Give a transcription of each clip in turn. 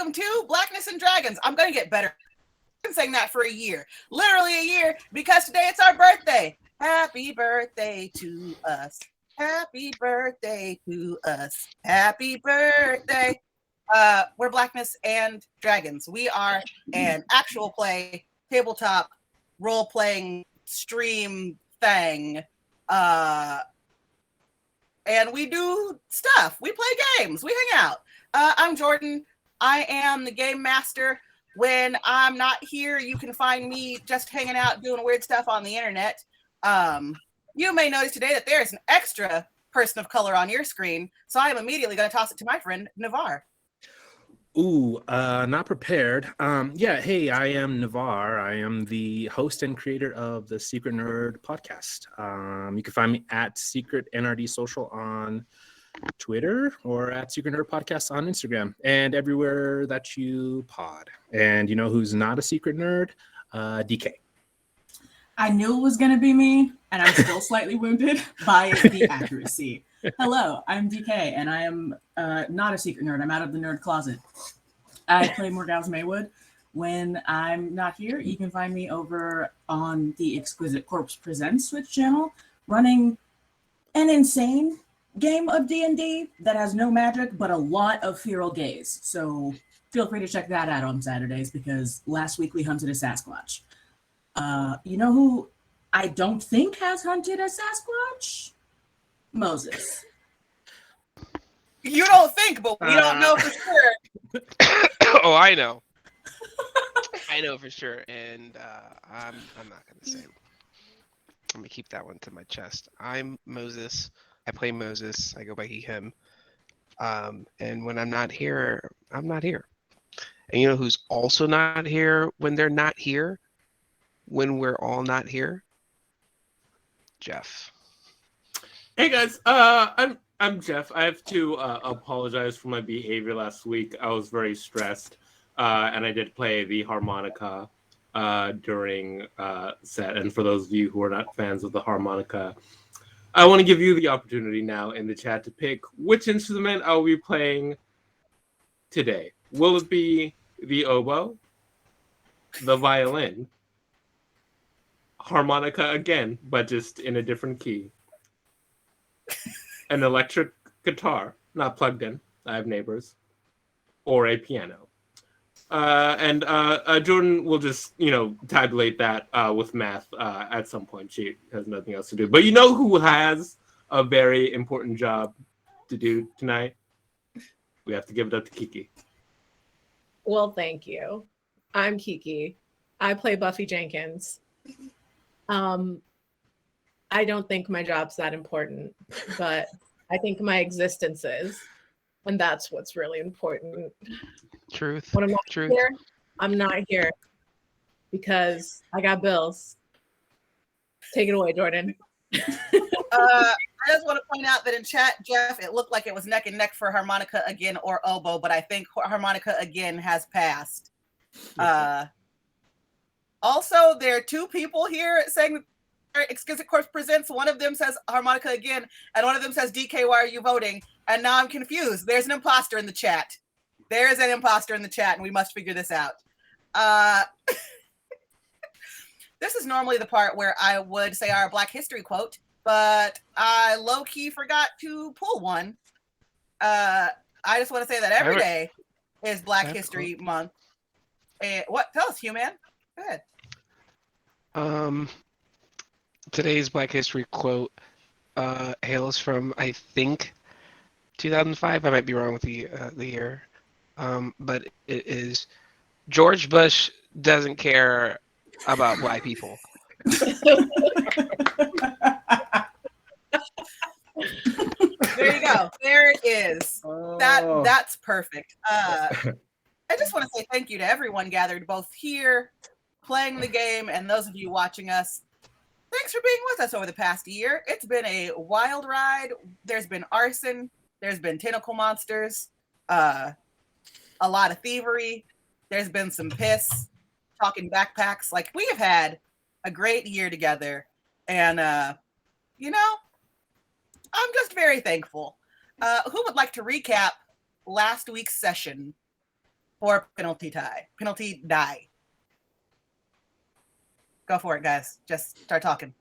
welcome to Blackness and Dragons. I'm going to get better. I've been saying that for a year, literally a year, because today it's our birthday. Happy birthday to us. Happy birthday to us. Happy birthday. We're Blackness and Dragons. We are an actual play, tabletop, role-playing stream thing. And we do stuff. We play games. We hang out. I'm Jordan. I am the game master. When I'm not here, you can find me just hanging out doing weird stuff on the internet. You may notice today that there's an extra person of color on your screen, so I am immediately going to toss it to my friend, Navar. Ooh, not prepared. Hey, I am Navar. I am the host and creator of the Secret Nerd podcast. You can find me at Secret NRD Social on Twitter or at Secret Nerd Podcast on Instagram and everywhere that you pod. And you know who's not a secret nerd? DK. I knew it was going to be me, and I'm still slightly wounded by the accuracy. Hello, I'm DK, and I am not a secret nerd. I'm out of the nerd closet. I play Morgause Maywood. When I'm not here, you can find me over on the Exquisite Corpse Presents Twitch channel, running an insane game of D&D that has no magic, but a lot of feral gaze. So feel free to check that out on Saturdays, because last week we hunted a Sasquatch. You know who I don't think has hunted a Sasquatch? Moses. You don't think, but we don't know for sure. Oh, I know. I know for sure, and I'm not gonna say. I'm gonna keep that one to my chest. I'm Moses. I play Moses. I go by he/him. And when I'm not here, I'm not here. And you know who's also not here when they're not here? When we're all not here? Jeff. Hey guys, I'm Jeff. I have to apologize for my behavior last week. I was very stressed, and I did play the harmonica during set. And for those of you who are not fans of the harmonica, I want to give you the opportunity now in the chat to pick which instrument I'll be playing today. Will it be the oboe, the violin, harmonica again, but just in a different key, an electric guitar, not plugged in, I have neighbors, or a piano? And Jordan will just, tabulate that with math at some point. She has nothing else to do. But you know who has a very important job to do tonight? We have to give it up to Kiki. Well, thank you. I'm Kiki. I play Buffy Jenkins. I don't think my job's that important, but I think my existence is. And that's what's really important. Truth. When I'm not Truth. here, I'm not here because I got bills. Take it away, Jordan. I just want to point out that in chat, Jeff, it looked like it was neck and neck for harmonica again or oboe, but I think harmonica again has passed. Also, there are two people here saying Exquisite Corpse Presents. One of them says harmonica again, and one of them says DK, why are you voting? And now I'm confused. There's an imposter in the chat. There is an imposter in the chat, and we must figure this out. This is normally the part where I would say our Black History quote, but I low-key forgot to pull one. I just want to say that every day is Black History Month. And what? Tell us, Hugh, man. Go ahead. Today's Black History quote hails from, I think, 2005. I might be wrong with the year. But it is, George Bush doesn't care about Black people. There you go. There it is. That's perfect. I just want to say thank you to everyone gathered both here playing the game and those of you watching us. Thanks for being with us over the past year. It's been a wild ride. There's been arson. There's been tentacle monsters. A lot of thievery. There's been some piss. Talking backpacks. Like, we have had a great year together. And, I'm just very thankful. Who would like to recap last week's session? or penalty die. Go for it, guys. Just start talking.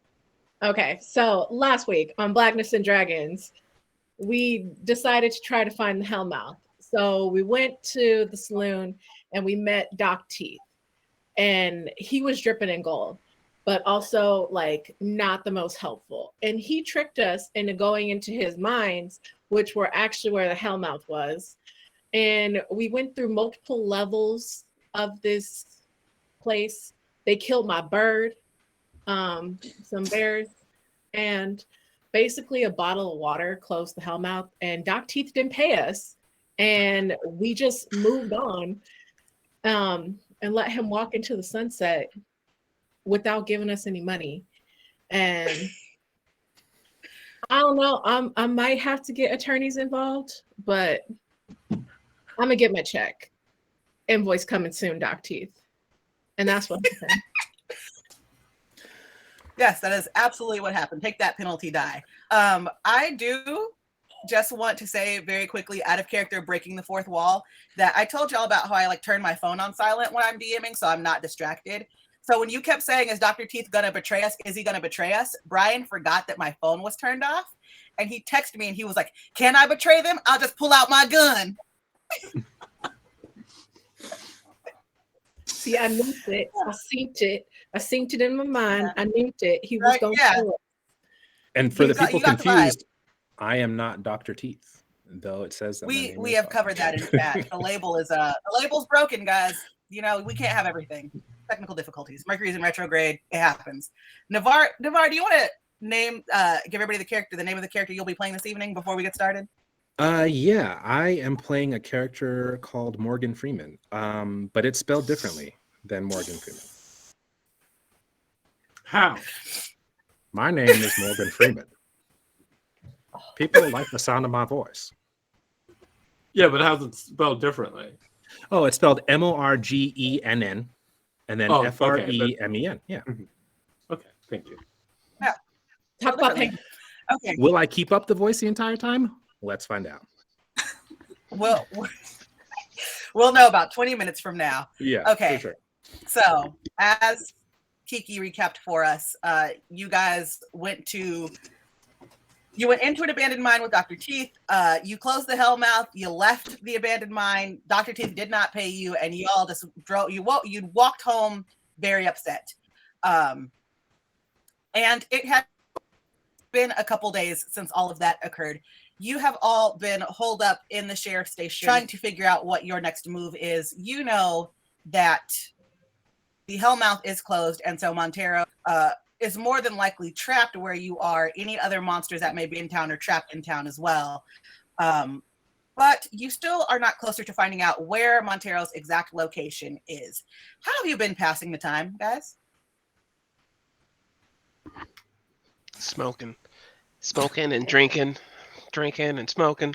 Okay, so last week on Blackness and Dragons, we decided to try to find the Hellmouth. So we went to the saloon and we met Doc Teeth, and he was dripping in gold, but also like not the most helpful. And he tricked us into going into his mines, which were actually where the Hellmouth was. And we went through multiple levels of this place. They killed my bird, some bears, and basically a bottle of water closed the Hellmouth. And Doc Teeth didn't pay us, and we just moved on and let him walk into the sunset without giving us any money. And I don't know, I might have to get attorneys involved, but I'm gonna get my check. Invoice coming soon, Doc Teeth. And that's what happened. Yes, that is absolutely what happened. Take that, penalty die. I do just want to say very quickly, out of character, breaking the fourth wall, that I told y'all about how I like turn my phone on silent when I'm DMing so I'm not distracted. So when you kept saying, is Dr. Teeth gonna betray us? Is he gonna betray us? Brian forgot that my phone was turned off, and he texted me and he was like, can I betray them? I'll just pull out my gun. See, I knew it. I synced it. I synced it in my mind. I knew it. He was Right, going yeah. to do it. And for You the got- people you got the vibe. confused, I am not Dr. Teeth, though it says that my We name we is have Dr. covered that in chat. The label's broken, guys. You know, we can't have everything. Technical difficulties. Mercury's in retrograde. It happens. Navar, do you want to name give everybody the name of the character you'll be playing this evening before we get started? Yeah, I am playing a character called Morgan Freeman, but it's spelled differently than Morgan Freeman. How? My name is Morgan Freeman. People like the sound of my voice. Yeah, but how's it spelled differently? Oh, it's spelled Morgenn, and then Oh, okay, Fremen. Yeah. Okay, thank you. Talk about pain. Okay. Will I keep up the voice the entire time? Let's find out. Well, we'll know about 20 minutes from now. Yeah. Okay. For sure. So, as Kiki recapped for us, you guys went into an abandoned mine with Dr. Teeth. You closed the Hellmouth. You left the abandoned mine. Dr. Teeth did not pay you, and you all just drove. You walked home very upset. And it had been a couple days since all of that occurred. You have all been holed up in the sheriff's station trying to figure out what your next move is. You know that the Hellmouth is closed, and so Montero is more than likely trapped where you are. Any other monsters that may be in town are trapped in town as well. But you still are not closer to finding out where Montero's exact location is. How have you been passing the time, guys? Smoking and drinking and smoking.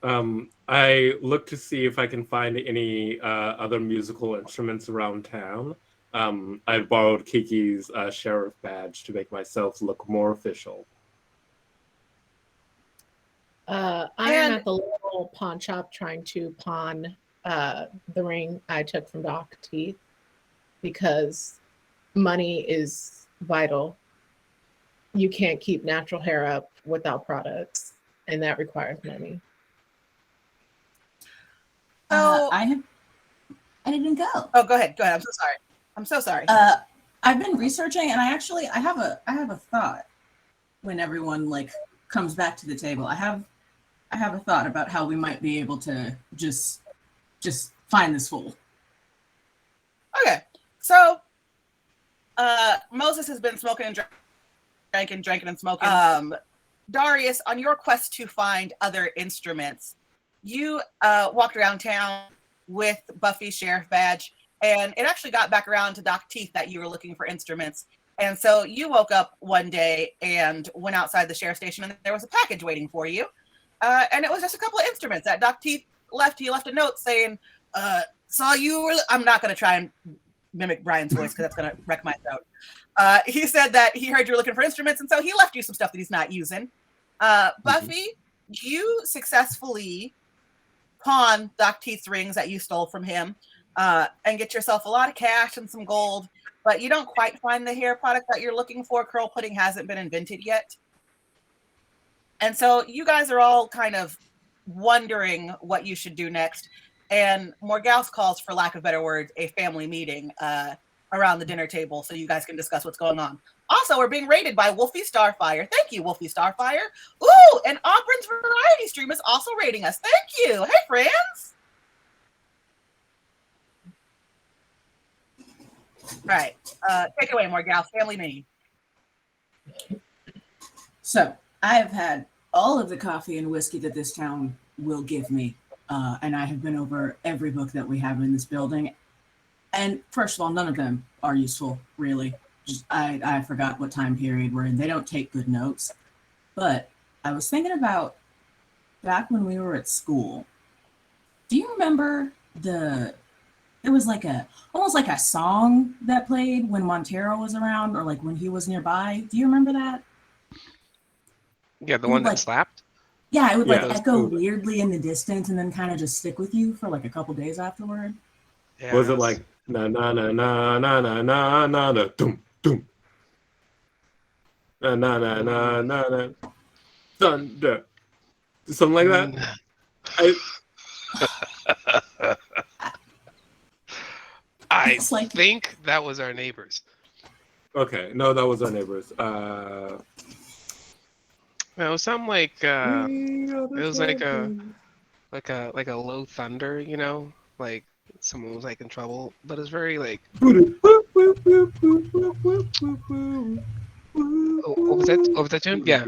I look to see if I can find any other musical instruments around town. I borrowed Kiki's sheriff badge to make myself look more official. I am at the little pawn shop trying to pawn the ring I took from Doc Teeth because money is vital. You can't keep natural hair up without products, and that requires money. So I didn't go. Oh, go ahead. I'm so sorry. I've been researching, and I have a thought. When everyone like comes back to the table, I have a thought about how we might be able to just find this fool. Okay, so Moses has been smoking and drinking and smoking. Darius, on your quest to find other instruments, you walked around town with Buffy's sheriff badge, and it actually got back around to Doc Teeth that you were looking for instruments. And so you woke up one day and went outside the sheriff station, and there was a package waiting for you. And it was just a couple of instruments that Doc Teeth left. He left a note saying, saw you were... I'm not going to try and mimic Brian's voice because that's going to wreck my throat. He said that he heard you were looking for instruments, and so he left you some stuff that he's not using. Buffy, you successfully pawn Doc Teeth's rings that you stole from him and get yourself a lot of cash and some gold, but you don't quite find the hair product that you're looking for. Curl pudding hasn't been invented yet. And so you guys are all kind of wondering what you should do next. And Morgause calls, for lack of better words, a family meeting around the dinner table so you guys can discuss what's going on. Also, we're being rated by Wolfie Starfire. Thank you, Wolfie Starfire. Ooh, and Auburn's Variety Stream is also rating us. Thank you. Hey, friends. Right. Take it away, Morgause. Family meeting. So I have had all of the coffee and whiskey that this town will give me. And I have been over every book that we have in this building. And first of all, none of them are useful, really. I forgot what time period we're in. They don't take good notes. But I was thinking about back when we were at school. Do you remember there was like almost like a song that played when Montero was around or like when he was nearby? Do you remember that? Yeah, the one that slapped? Yeah, it would like Yeah, that's echo cool. weirdly in the distance and then kind of just stick with you for like a couple days afterward. Yeah, Was it like na na na na na na na na na dum dum na na na na na na thunder, something like that? I It's like- think that was our neighbors. Okay, no, that was our neighbors. No, it was something like it was like a low thunder, you know, like someone was like in trouble, but it's very like. Oh, what was that? What was that tune? Yeah.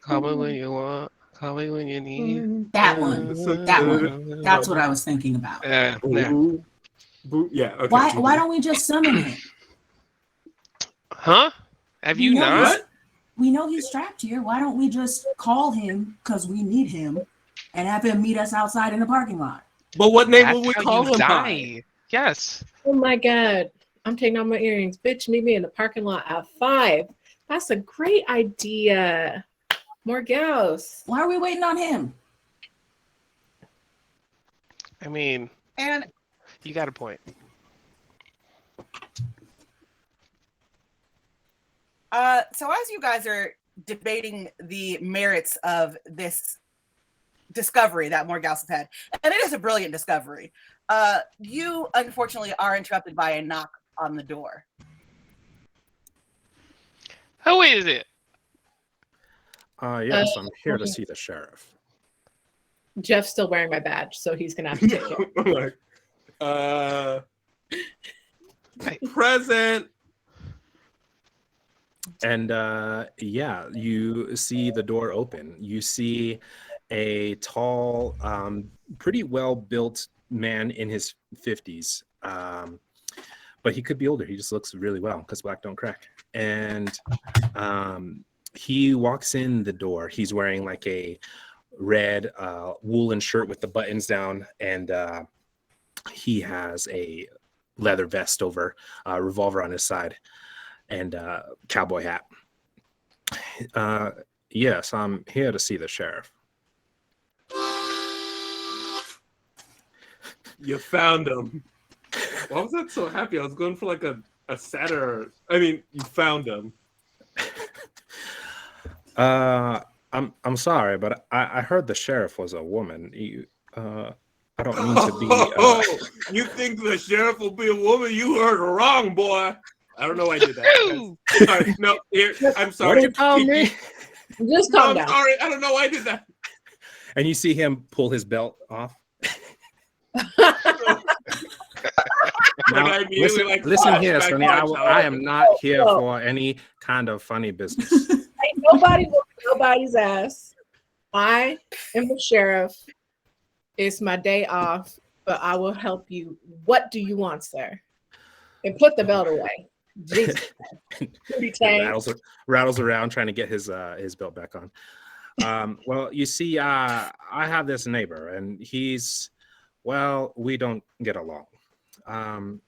Call me when you want. Call me when you need. That one. That's what I was thinking about. Yeah. Yeah. Okay. Why don't we just summon him? Huh? Have you We know not? he's- We know he's trapped here. Why don't we just call him because we need him and have him meet us outside in the parking lot? But what name That's would we how call you him by? die. Yes. Oh my God. I'm taking off my earrings. Bitch, meet me in the parking lot at 5. That's a great idea. Morgause. Why are we waiting on him? I mean, And you got a point. so as you guys are debating the merits of this discovery that Morgause has had, and it is a brilliant discovery, you unfortunately are interrupted by a knock on the door. Who is it? Yes, I'm here to see the sheriff. Jeff's still wearing my badge, so he's gonna have to take it. I'm like, present. And yeah, you see the door open. You see a tall, pretty well-built man in his 50s. But he could be older. He just looks really well because black don't crack. And he walks in the door. He's wearing like a red woolen shirt with the buttons down, and he has a leather vest over, a revolver on his side, and cowboy hat. Yes, I'm here to see the sheriff. You found him. Why was that so happy? I was going for like a sadder. I mean, you found him. I'm sorry, but I heard the sheriff was a woman. I don't mean to be. You think the sheriff will be a woman? You heard wrong, boy. I don't know why I did that. Sorry, no, here. I'm sorry. What you told me? Just No, calm I'm down. sorry. I don't know why I did that. And you see him pull his belt off. Now, I immediately, like, listen here, flashback Sonny. to my I childhood. am not here for any kind of funny business. Ain't nobody with nobody's ass. I am the sheriff. It's my day off, but I will help you. What do you want, sir? And put the belt away. Jesus. Pretty tame. rattles around trying to get his belt back on. Well, you see, I have this neighbor, and we don't get along.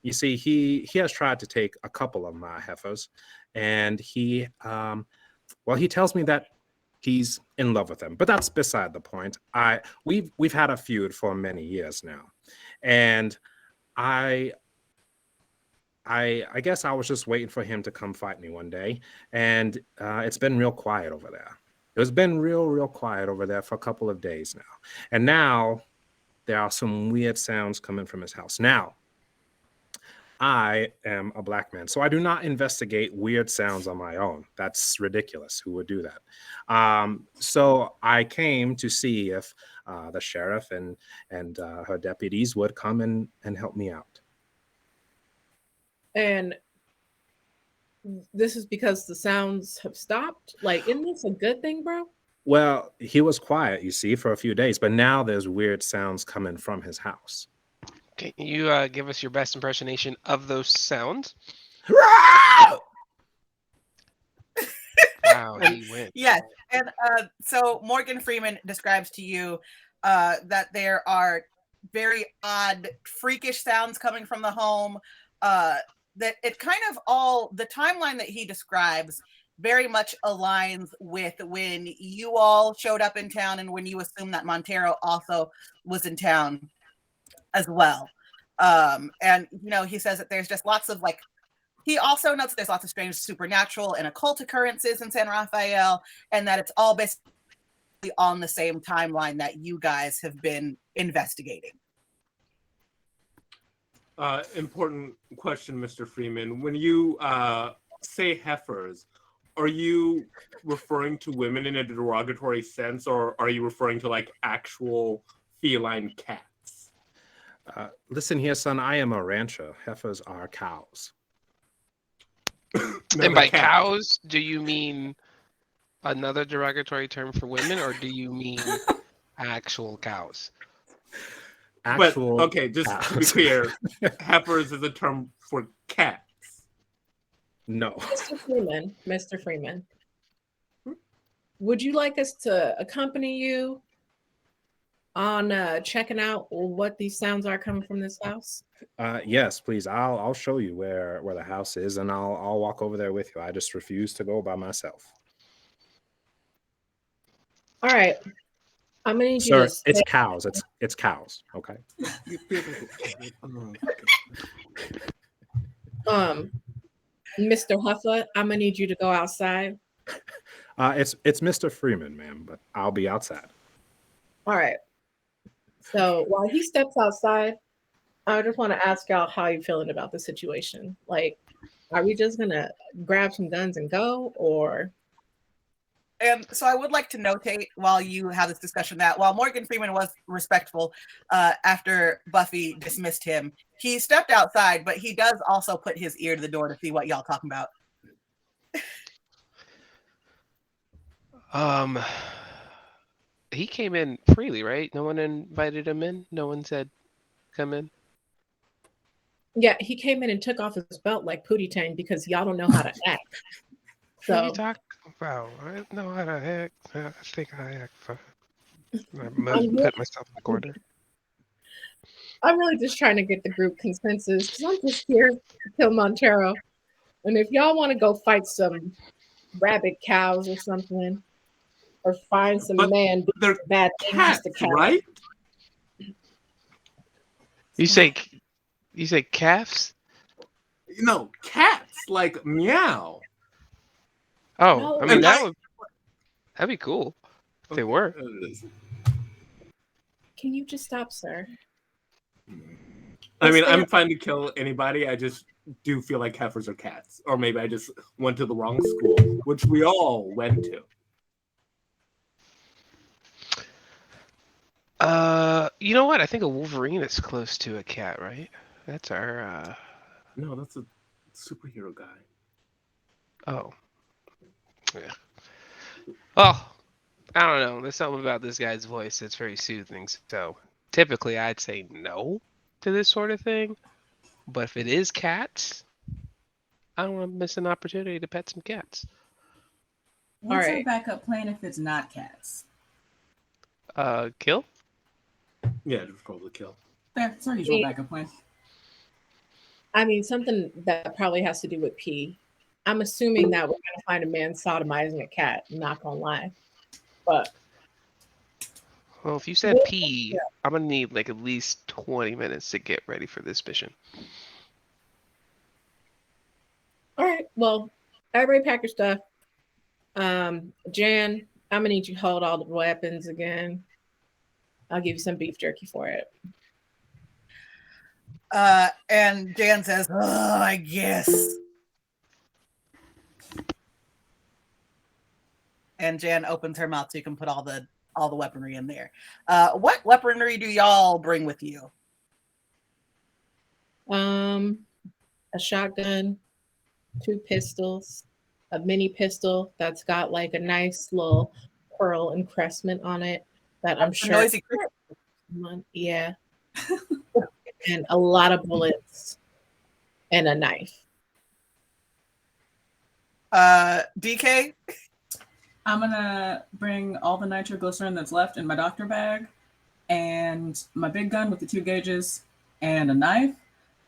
You see, he has tried to take a couple of my heifers, and he tells me that he's in love with him. But that's beside the point. We've had a feud for many years now, and I guess I was just waiting for him to come fight me one day, and it's been real quiet over there. It's been real quiet over there for a couple of days now, and now there are some weird sounds coming from his house. Now, I am a black man, so I do not investigate weird sounds on my own. That's ridiculous. Who would do that? So I came to see if the sheriff and her deputies would come and help me out. And this is because the sounds have stopped? Like, isn't this a good thing, bro? Well, he was quiet, you see, for a few days, but now there's weird sounds coming from his house. Can you give us your best impersonation of those sounds? Wow, he went. Yes, and so Morgan Freeman describes to you that there are very odd, freakish sounds coming from the home. That it kind of all, the timeline that he describes very much aligns with when you all showed up in town and when you assume that Montero also was in town as well. And, you know, he says that there's just lots of like, he also notes there's lots of strange supernatural and occult occurrences in San Rafael, and that it's all basically on the same timeline that you guys have been investigating. Important question, Mr. Freeman. When you say heifers, are you referring to women in a derogatory sense, or are you referring to like actual feline cats? Listen here, son, I am a rancher. Heifers are cows. And by cows, do you mean another derogatory term for women, or do you mean actual cows? Actual but, okay, just cows. to be clear, heifers is a term for cats. No. Mr. Freeman, would you like us to accompany you on checking out what these sounds are coming from this house? Yes, please. I'll show you where the house is, and I'll walk over there with you. I just refuse to go by myself. All right. I'm gonna need Sir, you to it's cows. It's cows. Okay. Mr. Huffa, I'm gonna need you to go outside. It's Mr. Freeman, ma'am, but I'll be outside. All right. So while he steps outside, I just want to ask y'all how you feeling about the situation. Like, are we just gonna grab some guns and go, or? And so I would like to notate while you have this discussion that while Morgan Freeman was respectful after Buffy dismissed him, he stepped outside, but he does also put his ear to the door to see what y'all talking about. He came in freely, right? No one invited him in? No one said, come in? Yeah, he came in and took off his belt like Pootie Tang because y'all don't know how to act. What are So you talking about? I don't know how to act. I think I act fine. I must put myself in the corner. I'm really just trying to get the group consensus because I'm just here to kill Montero. And if y'all want to go fight some rabid cows or something, or find some man they're bad things to cow. Right? You say calves? No, cats, like meow. Oh, No. I mean And that'd be cool if they were. Can you just stop, sir? I mean, I'm fine to kill anybody. I just do feel like heifers are cats. Or maybe I just went to the wrong school, which we all went to. You know what? I think a wolverine is close to a cat, right? That's our No, that's a superhero guy. Oh. Yeah. Well, I don't know. There's something about this guy's voice that's very soothing. So typically I'd say no to this sort of thing. But if it is cats, I don't want to miss an opportunity to pet some cats. What's All our right. backup plan if it's not cats? Kill? Yeah, just probably kill. That's our usual backup plan. I mean, something that probably has to do with pee. I'm assuming that we're gonna find a man sodomizing a cat. I'm not gonna lie. But Well, if you said pee, I'm gonna need like at least 20 minutes to get ready for this mission. all right, well, everybody pack your stuff. Jan, I'm gonna need you to hold all the weapons again. I'll give you some beef jerky for it. And Jan says, "Oh, I guess." And Jan opens her mouth so you can put all the weaponry in there. What weaponry do y'all bring with you? A shotgun, 2 pistols, a mini pistol that's got like a nice little pearl encrustment on it that I'm That's a sure. noisy cricket. Yeah. And a lot of bullets and a knife. DK? I'm gonna bring all the nitroglycerin that's left in my doctor bag, and my big gun with the 2 gauges, and a knife,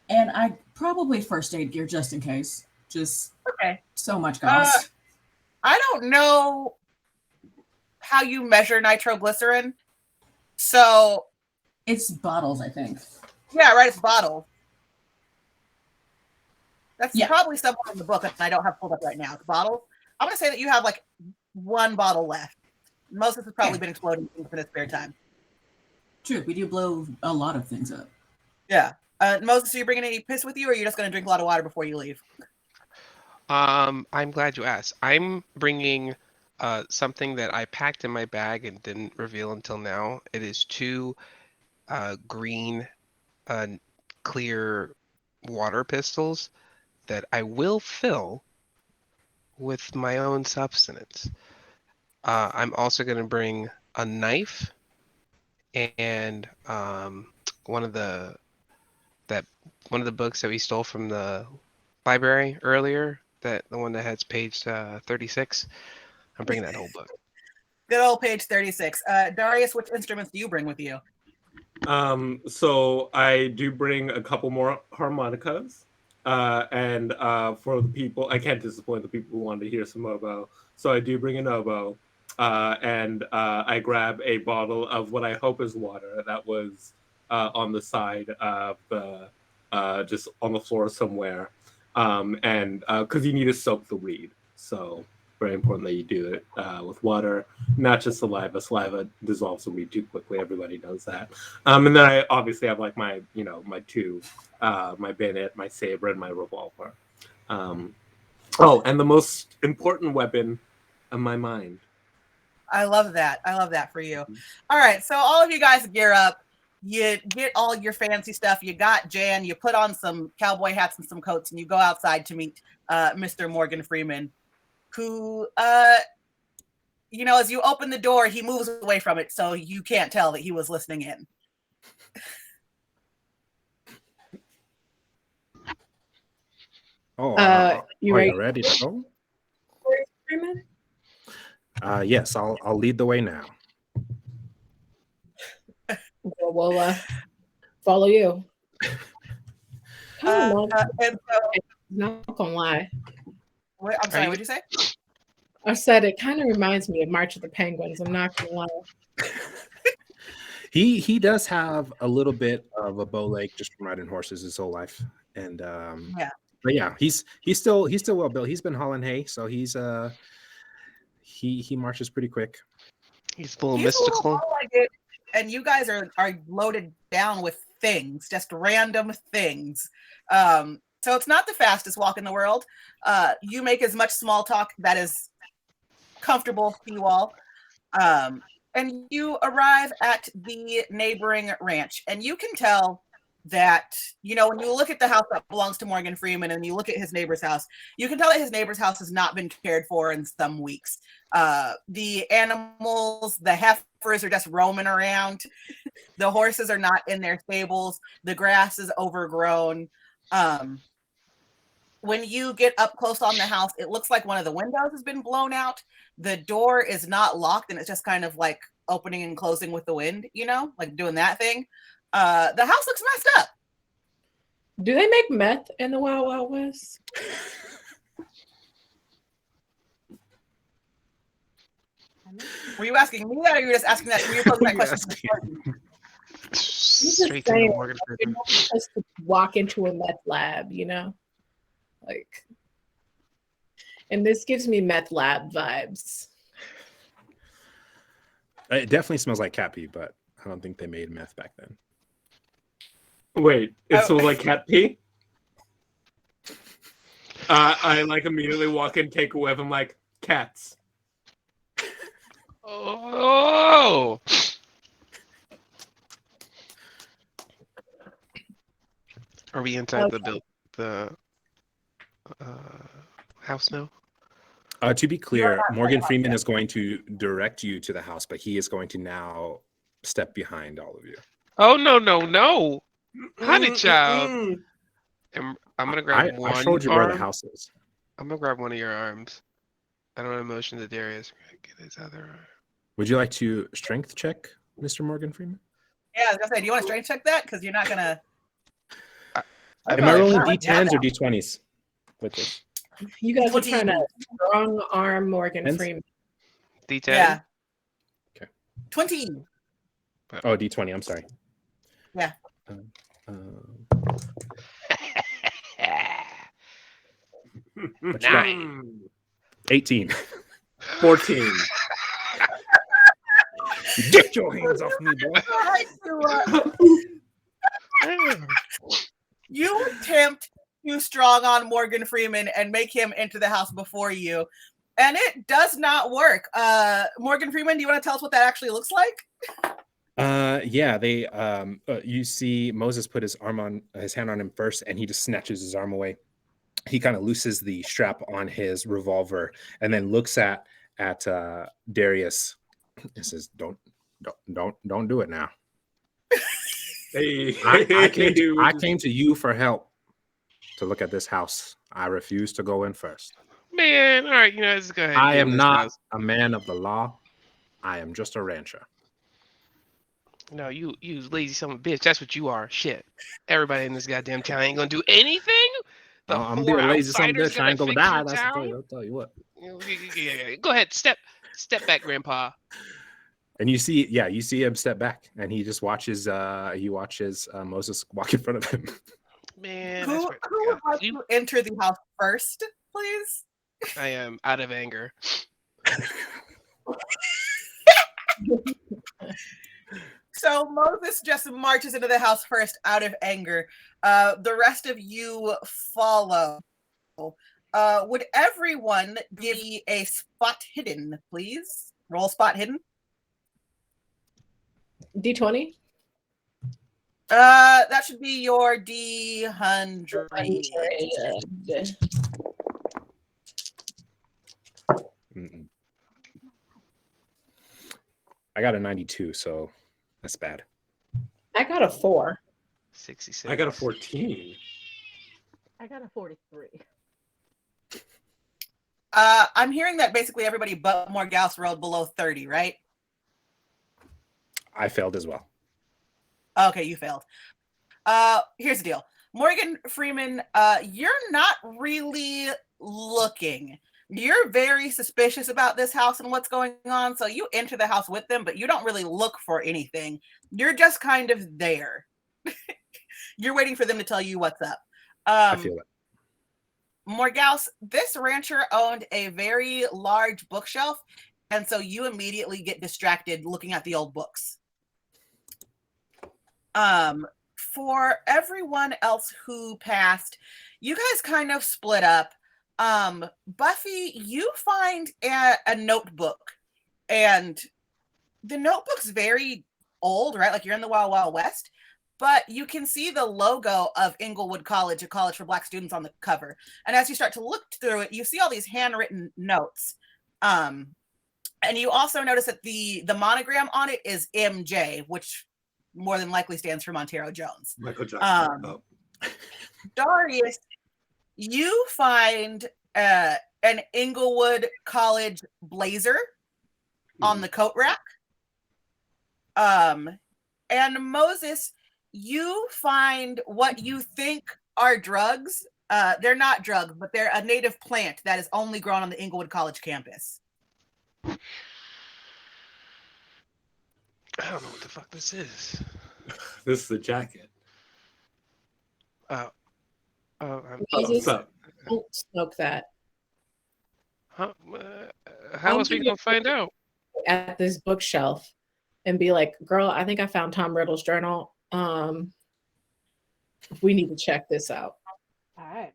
and I probably first aid gear just in case. Just Okay. so much cost. I don't know how you measure nitroglycerin. So It's bottles, I think. yeah, right, it's bottles. That's Yeah. probably somewhere in the book, and I don't have pulled up right now. It's bottles. I'm gonna say that you have like 1 bottle left. Most of this has probably been exploding for the spare time. True, we do blow a lot of things up. Yeah. Moses, are you bringing any piss with you, or are you just gonna drink a lot of water before you leave? I'm glad you asked. I'm bringing something that I packed in my bag and didn't reveal until now. It is 2 green clear water pistols that I will fill with my own substance. I'm also going to bring a knife and one of the books that we stole from the library earlier, the one that has page 36. I'm bringing that whole book. Good old page 36. Darius, which instruments do you bring with you? So I do bring a couple more harmonicas. And for the people, I can't disappoint the people who want to hear some oboe. So I do bring an oboe. And I grab a bottle of what I hope is water that was on the side of the, just on the floor somewhere. And because you need to soak the reed. So very important that you do it with water, not just saliva. Saliva dissolves the reed too quickly. Everybody knows that. And then I obviously have like my, my 2, my bayonet, my saber, and my revolver. Oh, and the most important weapon of my mind. I love that. I love that for you. All right. So all of you guys gear up. You get all your fancy stuff. You got Jan. You put on some cowboy hats and some coats, and you go outside to meet Mr. Morgan Freeman, who, as you open the door, he moves away from it, so you can't tell that he was listening in. Oh, You are ready? you ready to go? Freeman? Yes, I'll lead the way now. We'll follow you. And so, Not gonna lie. I'm sorry, what'd you say? I said it kind of reminds me of March of the Penguins. I'm not gonna lie. He does have a little bit of a bow leg just from riding horses his whole life, and Yeah. But yeah, he's still well built. He's been hauling hay, so he's he marches pretty quick. He's a little He's mystical. A little like and you guys are loaded down with things, just random things. So it's not the fastest walk in the world. You make as much small talk that is comfortable to you all. And you arrive at the neighboring ranch, and you can tell that, when you look at the house that belongs to Morgan Freeman and you look at his neighbor's house, you can tell that his neighbor's house has not been cared for in some weeks. The animals, the heifers are just roaming around. The horses are not in their stables. The grass is overgrown. When you get up close on the house, it looks like one of the windows has been blown out. The door is not locked, and it's just kind of like opening and closing with the wind, like doing that thing. The house looks messed up. Do they make meth in the Wild Wild West? Were you asking me that, or you were just asking that? Were you posing that question? Straight to saying, Morgan You're Freeman. not supposed to walk into a meth lab, you know? Like, and this gives me meth lab vibes. It definitely smells like cat pee, but I don't think they made meth back then. Wait, it Oh. smells like cat pee? I like immediately walk in, take a whiff. I'm like, cats. Oh. Are we inside the house now? To be clear, Morgan Freeman is going to direct you to the house, but he is going to now step behind all of you. Oh no! Honey child. I'm gonna grab one. I showed you where the house is. I'm gonna grab one of your arms. I don't have motion to Darius. We're gonna get his other arm. Would you like to strength check, Mr. Morgan Freeman? Yeah, I was gonna say, do you want to strength check that? Because you're not gonna. Am I rolling D10s or D20s with this? You guys are trying to strong arm Morgan Freeman. D10. Yeah. Okay. 20. Oh, D20. I'm sorry. Yeah. 9. 18. 14. Get your hands off me, boy. You attempt to strong on Morgan Freeman and make him enter the house before you, and it does not work. Morgan Freeman, do you want to tell us what that actually looks like? Yeah, they you see Moses put his hand on him first, and he just snatches his arm away. He kind of looses the strap on his revolver and then looks at Darius and says, Don't do it now. Hey, I came to you for help to look at this house. I refuse to go in first. Man, all right, let's go ahead. I am not a man of the law. I am just a rancher. No, you lazy son of a bitch. That's what you are. Shit. Everybody in this goddamn town ain't gonna do anything. I'm being lazy son of a bitch. I ain't gonna die. That's I'll tell you what. Yeah. Go ahead. Step back, Grandpa. And you see him step back, and he just watches. He watches Moses walk in front of him. Man, Who would like to enter the house first, please? I am out of anger. So Moses just marches into the house first out of anger. The rest of you follow. Would everyone give me a spot hidden, please? Roll spot hidden. D20. That should be your D100. I got a 92, so that's bad. I got a 4. 66. I got a 14. I got a 43. I'm hearing that basically everybody but Morgause rolled below 30, right? I failed as well. Okay, you failed. Here's the deal. Morgan Freeman, you're not really looking. You're very suspicious about this house and what's going on, so you enter the house with them, but you don't really look for anything. You're just kind of there. You're waiting for them to tell you what's up. I feel it. Morgause, this rancher owned a very large bookshelf, and so you immediately get distracted looking at the old books. For everyone else who passed, you guys kind of split up. Buffy, you find a notebook, and the notebook's very old, right? Like you're in the Wild Wild West, but you can see the logo of Inglewood College, a college for Black students, on the cover. And as you start to look through it, you see all these handwritten notes. And you also notice that the monogram on it is MJ, which more than likely stands for Montero Jones. Michael Jackson. Darius, you find an Inglewood College blazer on the coat rack. And Moses, you find what you think are drugs. They're not drugs, but they're a native plant that is only grown on the Inglewood College campus. I don't know what the fuck this is. This is the jacket. I'm, What's up? Don't smoke that. how else are we gonna find out? At this bookshelf and be like, girl, I think I found Tom Riddle's journal. We need to check this out. All right.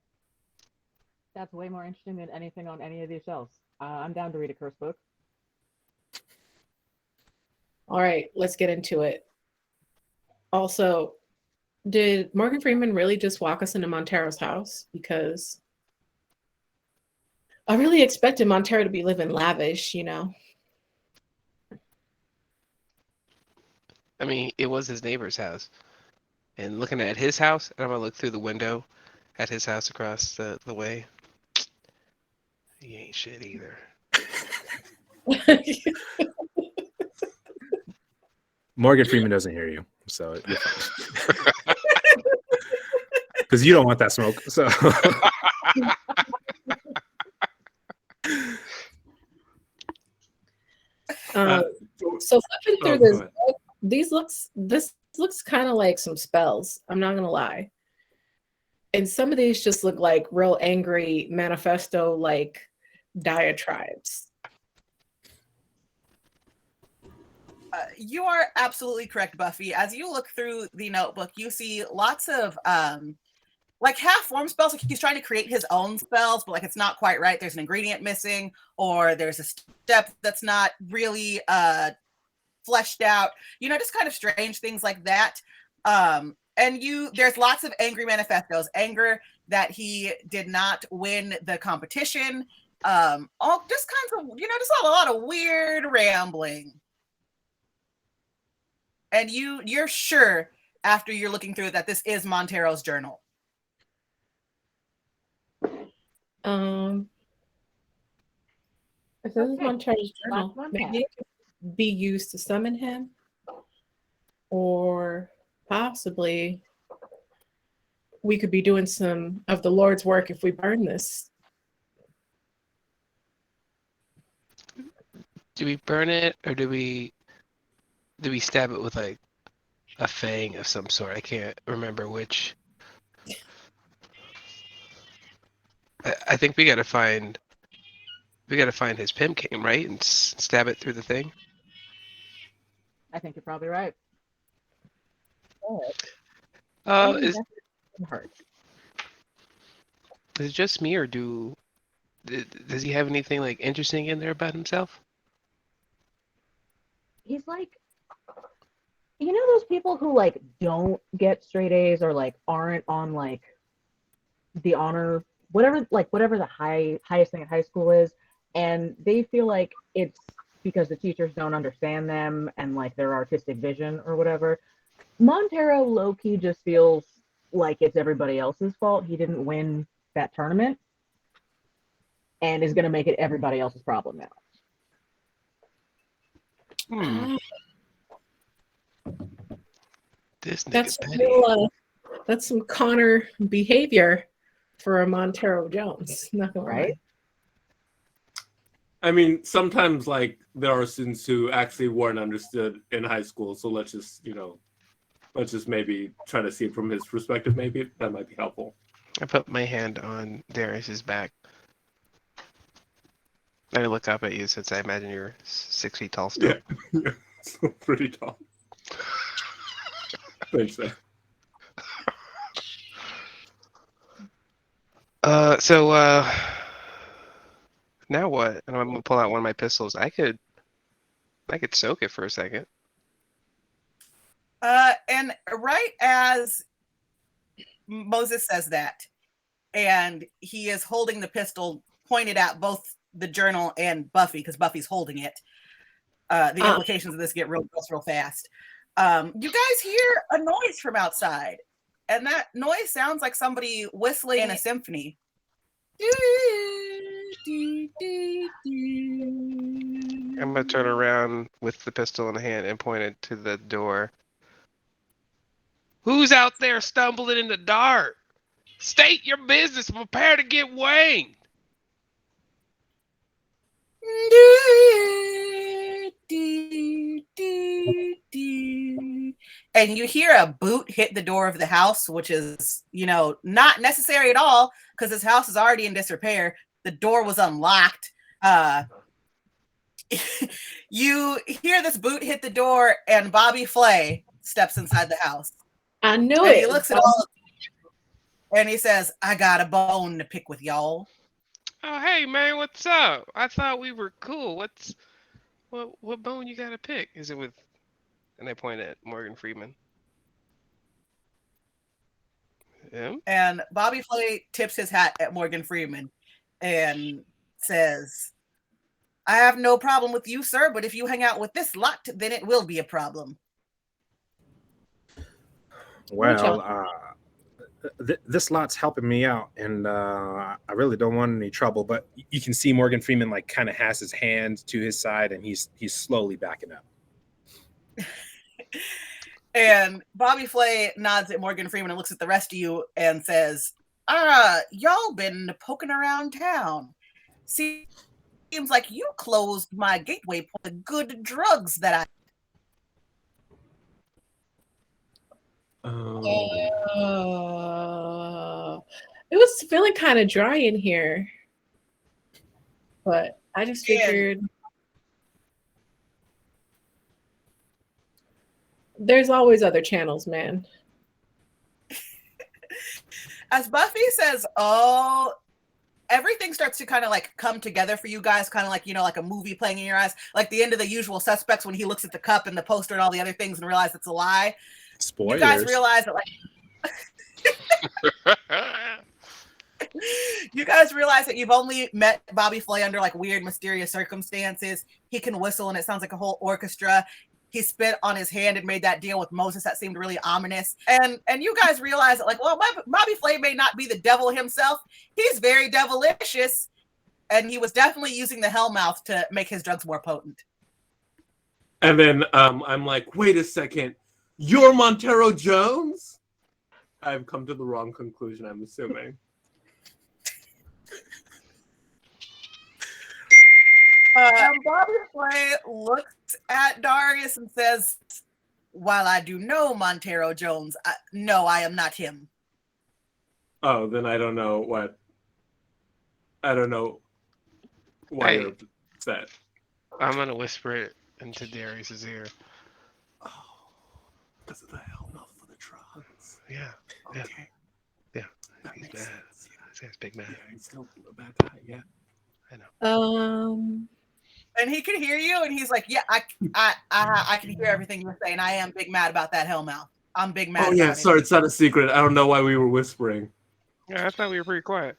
That's way more interesting than anything on any of these shelves. I'm down to read a curse book. All right, let's get into it. Also, did Morgan Freeman really just walk us into Montero's house? Because I really expected Montero to be living lavish, you know? I mean, it was his neighbor's house. And looking at his house, and I'm gonna look through the window at his house across the way. He ain't shit either. Morgan Freeman doesn't hear you, so you're fine. Because you don't want that smoke. So So flipping through this book, this looks kind of like some spells. I'm not gonna lie. And some of these just look like real angry manifesto like diatribes. You are absolutely correct, Buffy. As you look through the notebook, you see lots of like half form spells. Like he's trying to create his own spells, but like it's not quite right. There's an ingredient missing, or there's a step that's not really fleshed out. You know, just kind of strange things like that. And there's lots of angry manifestos, anger that he did not win the competition. All just kinds of, just a lot of weird rambling. And you're sure after you're looking through it that this is Montero's journal. If this is Montero's journal, maybe it could be used to summon him, or possibly we could be doing some of the Lord's work if we burn this. Do we burn it, or do we stab it with like a fang of some sort? I can't remember which. I think we gotta find his pimp cane, right, and stab it through the thing. I think you're probably right. Is it just me, or does he have anything like interesting in there about himself? He's like, those people who like don't get straight A's or like aren't on like the honor, whatever the highest thing at high school is, and they feel like it's because the teachers don't understand them and like their artistic vision or whatever. Montero low-key just feels like it's everybody else's fault. He didn't win that tournament and is going to make it everybody else's problem now. This nigga that's some Connor behavior for a Montero Jones. Not gonna lie. I mean, sometimes like there are students who actually weren't understood in high school. So let's just maybe try to see it from his perspective. Maybe that might be helpful. I put my hand on Darius's back. I look up at you since I imagine you're 6 feet tall still. Yeah. So pretty tall. Thanks, man. Now what? And I'm gonna pull out one of my pistols. I could soak it for a second. And right as Moses says that, and he is holding the pistol pointed at both the journal and Buffy, because Buffy's holding it. The implications of this get real fast. You guys hear a noise from outside, and that noise sounds like somebody whistling in a symphony. I'm gonna turn around with the pistol in hand and point it to the door. Who's out there stumbling in the dark? State your business and prepare to get wanged. and you hear a boot hit the door of the house, which is, not necessary at all because this house is already in disrepair. The door was unlocked. You hear this boot hit the door, and Bobby Flay steps inside the house. I knew And it. he looks at all, and he says, "I got a bone to pick with y'all." Oh, hey man, what's up? I thought we were cool. What bone you gotta pick? Is it with? And they point at Morgan Freeman. Him? And Bobby Flay tips his hat at Morgan Freeman and says, "I have no problem with you, sir, but if you hang out with this lot, then it will be a problem." Well, this lot's helping me out, and I really don't want any trouble. But you can see Morgan Freeman like kind of has his hand to his side, and he's slowly backing up. And Bobby Flay nods at Morgan Freeman and looks at the rest of you and says, "Y'all been poking around town. Seems like you closed my gateway for the good drugs that I." It was feeling kind of dry in here, but I just figured there's always other channels, man. As Buffy says, "Oh," everything starts to kind of like come together for you guys, kind of like, like a movie playing in your eyes, like the end of The Usual Suspects when he looks at the cup and the poster and all the other things and realizes it's a lie. Spoilers. You guys realize that, you guys realize that you've only met Bobby Flay under like weird, mysterious circumstances. He can whistle and it sounds like a whole orchestra. He spit on his hand and made that deal with Moses that seemed really ominous. And you guys realize that, like, well, Bobby Flay may not be the devil himself. He's very devilicious. And he was definitely using the Hellmouth to make his drugs more potent. And then I'm like, wait a second. You're Montero Jones? I've come to the wrong conclusion, I'm assuming. Bobby Flay looks at Darius and says, "While I do know Montero Jones, no, I am not him." Oh, then I don't know why Hey. you're upset. I'm gonna whisper it into Darius's ear. Oh, because of the Hellmouth for the drugs. Yeah. Okay. Yeah. That He's makes mad. sense. He's big man. Yeah, he's still a bad guy, yeah. I know. And he can hear you, and he's like, "Yeah, I can hear everything you're saying. I am big mad about that Hellmouth. I'm big mad." Oh yeah, about sorry, it's not a secret. I don't know why we were whispering. Yeah, I thought we were pretty quiet.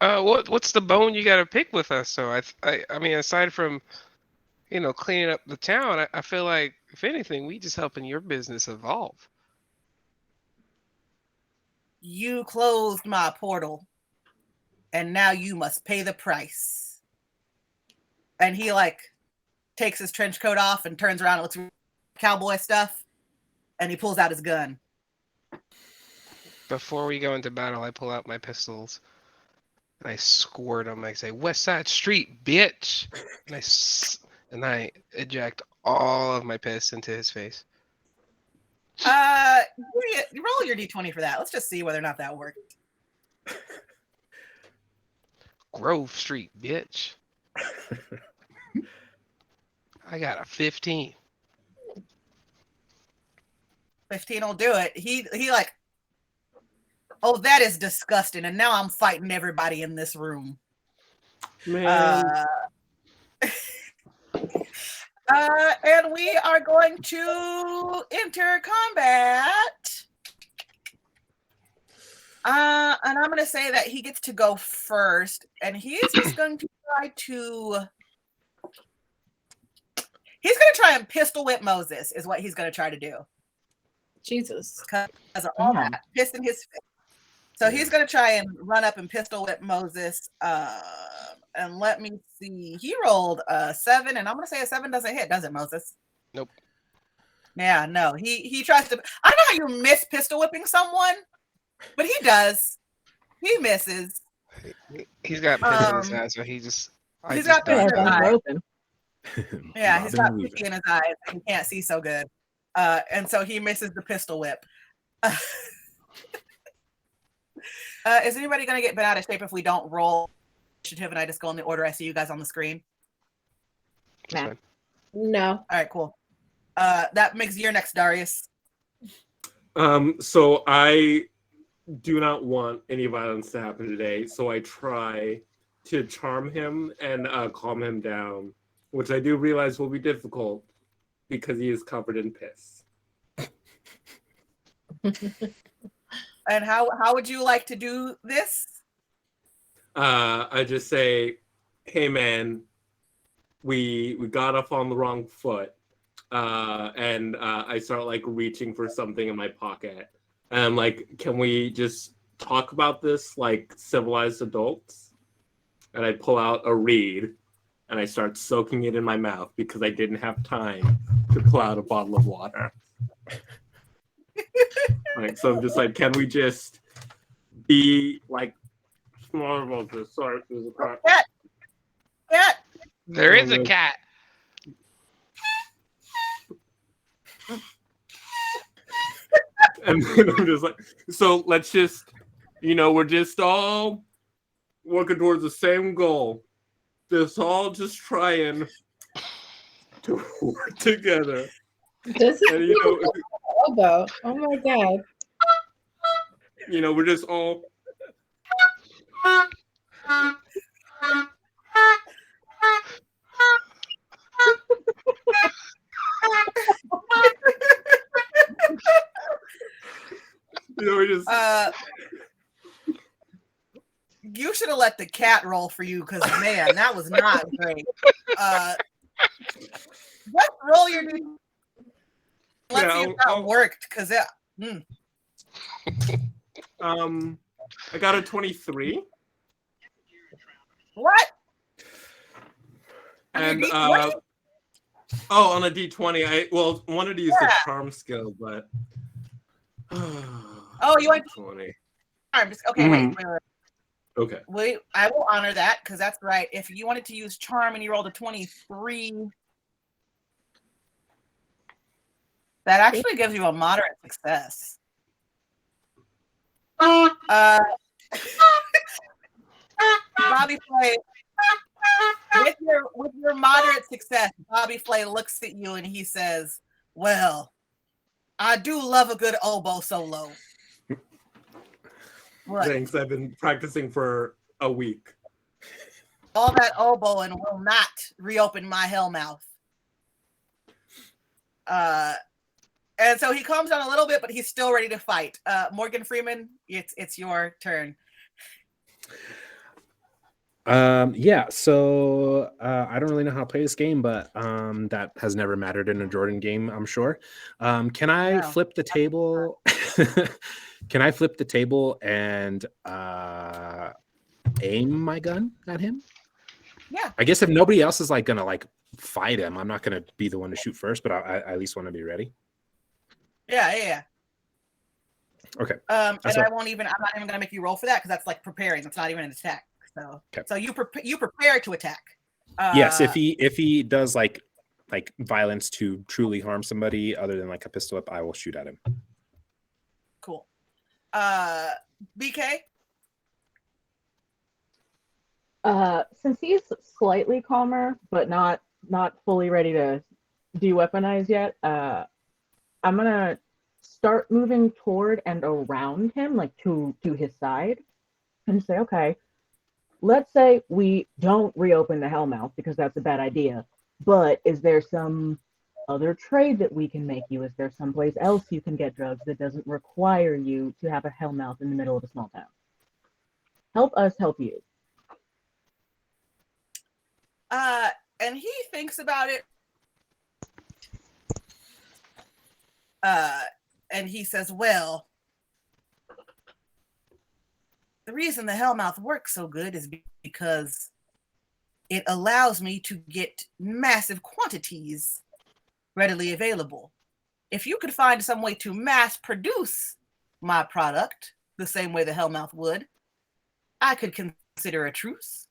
What's the bone you gotta pick with us? So I mean, aside from, cleaning up the town, I feel like if anything, we just helping your business evolve. You closed my portal, and now you must pay the price. And he like takes his trench coat off and turns around and looks at cowboy stuff, and he pulls out his gun. Before we go into battle, I pull out my pistols and I squirt them. I say, "West Side Street, bitch!" And I eject all of my piss into his face. Roll your d20 for that. Let's just see whether or not that worked. Grove Street, bitch. I got a 15. 15 will do it. He like, "Oh, that is disgusting. And now I'm fighting everybody in this room." Man. And we are going to enter combat. And I'm going to say that he gets to go first. And he is just going to try to... He's going to try and pistol whip Moses, is what he's going to try to do. Jesus. Because of all that piss in his face. So he's going to try and run up and pistol whip Moses. And let me see. He rolled a 7, and I'm going to say a 7 doesn't hit, does it, Moses? Nope. Yeah, no. He tries to... I don't know how you miss pistol whipping someone, but he does. He misses. He's got piss in his ass, so he just... He's got piss in his eye. Open. Yeah, he's Bobbing got and weaving. picky in his eyes and he can't see so good. And so he misses the pistol whip. Is anybody going to get bent out of shape if we don't roll initiative and I just go in the order I see you guys on the screen? That's fine. No. All right, cool. That makes your next, Darius. So I do not want any violence to happen today, so I try to charm him and calm him down, which I do realize will be difficult because he is covered in piss. And how would you like to do this? I just say, hey man, we got off on the wrong foot. And I start like reaching for something in my pocket. And I'm like, can we just talk about this like civilized adults? And I pull out a reed and I start soaking it in my mouth because I didn't have time to pull out a bottle of water. Like, so I'm just like, can we just be like smart about this? Sorry, there's a cat. Cat. There is a cat. And then I'm just like, so let's just, we're just all working towards the same goal. All just trying to work together. This is And elbow. Oh my god. We're just all we just you should have let the cat roll for you because man, that was not great. Just roll your let's see if that worked because I got a 23. What? And D20? on a D20, I wanted to use the charm skill, but oh, you went 20. Okay, wait. Okay. Wait, I will honor that because that's right. If you wanted to use charm and you rolled a 23, that actually gives you a moderate success. Bobby Flay, with your moderate success, Bobby Flay looks at you and he says, "Well, I do love a good oboe solo." What? Thanks. I've been practicing for a week. All that oboe and will not reopen my hell mouth. And so he calms down a little bit, but he's still ready to fight. Morgan Freeman, it's your turn. Yeah, so I don't really know how to play this game, but that has never mattered in a Jordan game, I'm sure. Can I flip the table? Can I flip the table and aim my gun at him? Yeah. I guess if nobody else is like gonna like fight him, I'm not gonna be the one to shoot first, but I at least want to be ready. Yeah. Okay. And I'm not even gonna make you roll for that because that's like preparing. It's not even an attack. So, okay. So you prepare to attack. Yes, if he does like violence to truly harm somebody other than like a pistol whip, I will shoot at him. Cool. BK. Since he's slightly calmer, but not fully ready to de-weaponize yet, I'm gonna start moving toward and around him, like to his side, and say, okay, let's say we don't reopen the Hellmouth because that's a bad idea. But is there some other trade that we can make you? Is there someplace else you can get drugs that doesn't require you to have a Hellmouth in the middle of a small town? Help us help you. And he thinks about it. And he says, well, the reason the Hellmouth works so good is because it allows me to get massive quantities readily available. If you could find some way to mass produce my product the same way the Hellmouth would, I could consider a truce.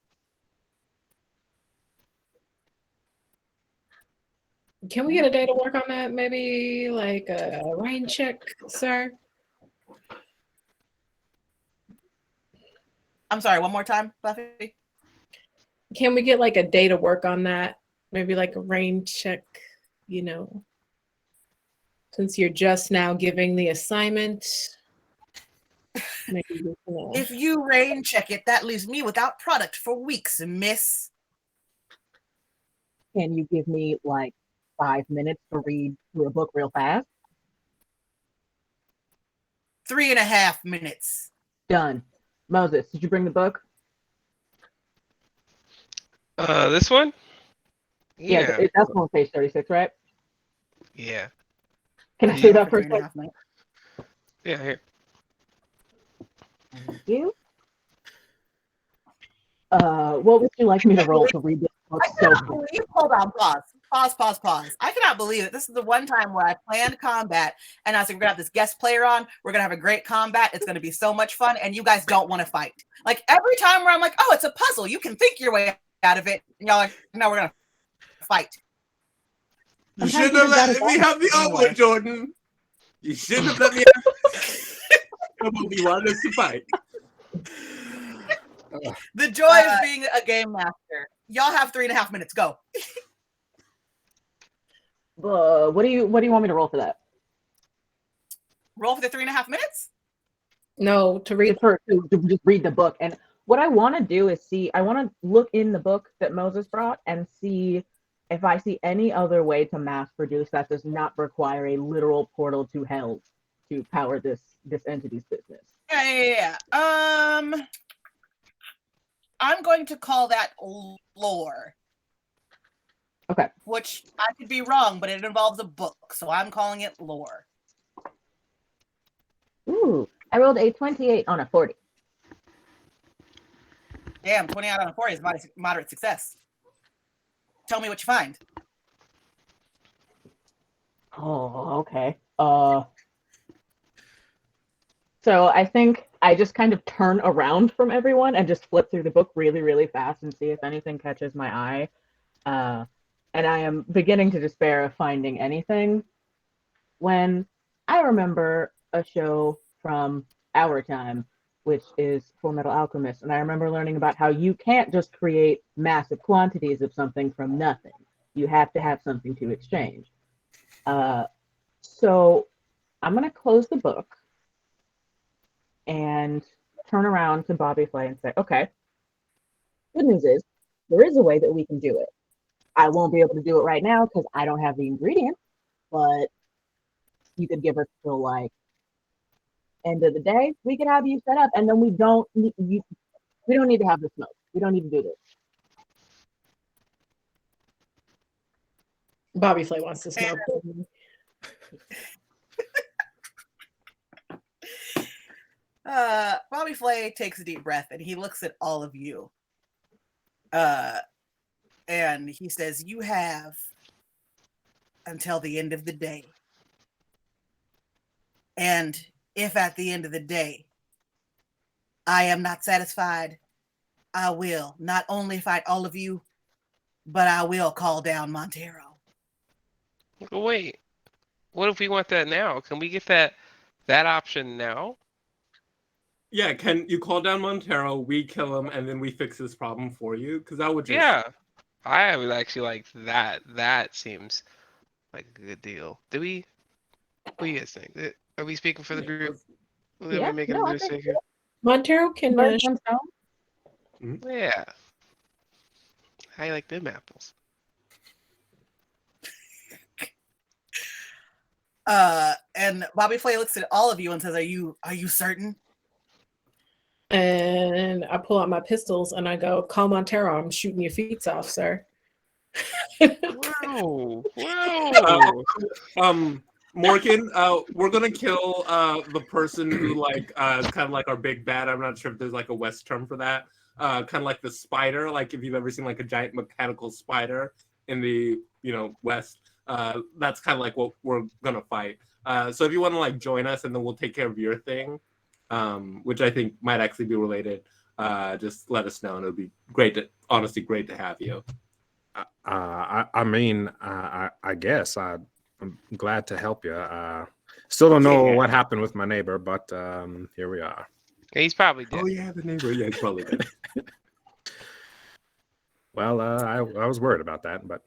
Can we get a day to work on that? Maybe like a rain check, sir? I'm sorry, one more time, Buffy. Can we get like a day to work on that? Maybe like a rain check, since you're just now giving the assignment. Maybe we can, If you rain check it, that leaves me without product for weeks, miss. Can you give me like 5 minutes to read through a book real fast? 3.5 minutes. Done. Moses, did you bring the book? This one? Yeah, that's on page 36, right? Yeah. Can I see that for a 3.5 second? minutes. Yeah, here. Thank you. What would you like me to roll to read this book I so cannot believe. Hold on, pause. I cannot believe it. This is the one time where I planned combat, and I said we're gonna have this guest player on. We're gonna have a great combat. It's gonna be so much fun, and you guys don't want to fight. Like every time where I'm like, oh, it's a puzzle. You can think your way out of it. And y'all are like, no, we're gonna fight. You Sometimes shouldn't have you just let gotta me have the Anyway. armor, Jordan. You shouldn't have let me have you wanted us to fight. The joy of being a game master. Y'all have 3.5 minutes. Go. what do you want me to roll for that? Roll for the 3.5 minutes. no, to read. To just read the book. And what I want to do is I want to look in the book that Moses brought and see if I see any other way to mass produce that does not require a literal portal to hell to power this entity's business. Yeah. I'm going to call that lore. Okay. Which I could be wrong, but it involves a book, so I'm calling it lore. Ooh, I rolled a 28 on a 40. Damn, 20 out on a 40 is moderate success. Tell me what you find. Oh, okay. So I think I just kind of turn around from everyone and just flip through the book really, really fast and see if anything catches my eye. And I am beginning to despair of finding anything when I remember a show from our time, which is Full Metal Alchemist. And I remember learning about how you can't just create massive quantities of something from nothing. You have to have something to exchange. So I'm going to close the book and turn around to Bobby Flay and say, okay, good news is there is a way that we can do it. I won't be able to do it right now because I don't have the ingredients, but you could give us till like end of the day. We could have you set up, and then we don't need to have the smoke. We don't need to do this. Bobby Flay wants to smoke. Bobby Flay takes a deep breath and he looks at all of you. And he says, you have until the end of the day. And if at the end of the day I am not satisfied, I will not only fight all of you, but I will call down Montero. Wait, what if we want that now? Can we get that option now? Yeah, can you call down Montero, we kill him, and then we fix this problem for you? Because that would just... Yeah, I would actually like that. That seems like a good deal. What do you guys think? Are we speaking for the group? Are we making a mistake here? Montero can Yeah. I like them apples. And Bobby Flay looks at all of you and says, are you certain? And I pull out my pistols and I go, call Montero, I'm shooting your feet off, sir. Whoa. Morgan, we're gonna kill the person who like is kind of like our big bad. I'm not sure if there's like a West term for that. Kind of like the spider, like if you've ever seen like a giant mechanical spider in the West. That's kind of like what we're gonna fight. So if you want to like join us, and then we'll take care of your thing, which I think might actually be related. Just let us know, and it'll be great to have you. I mean, I I guess I'm glad to help you. Still don't know what happened with my neighbor, but here we are. He's probably dead. Oh yeah, the neighbor. Yeah, he's probably dead. Well, I was worried about that, but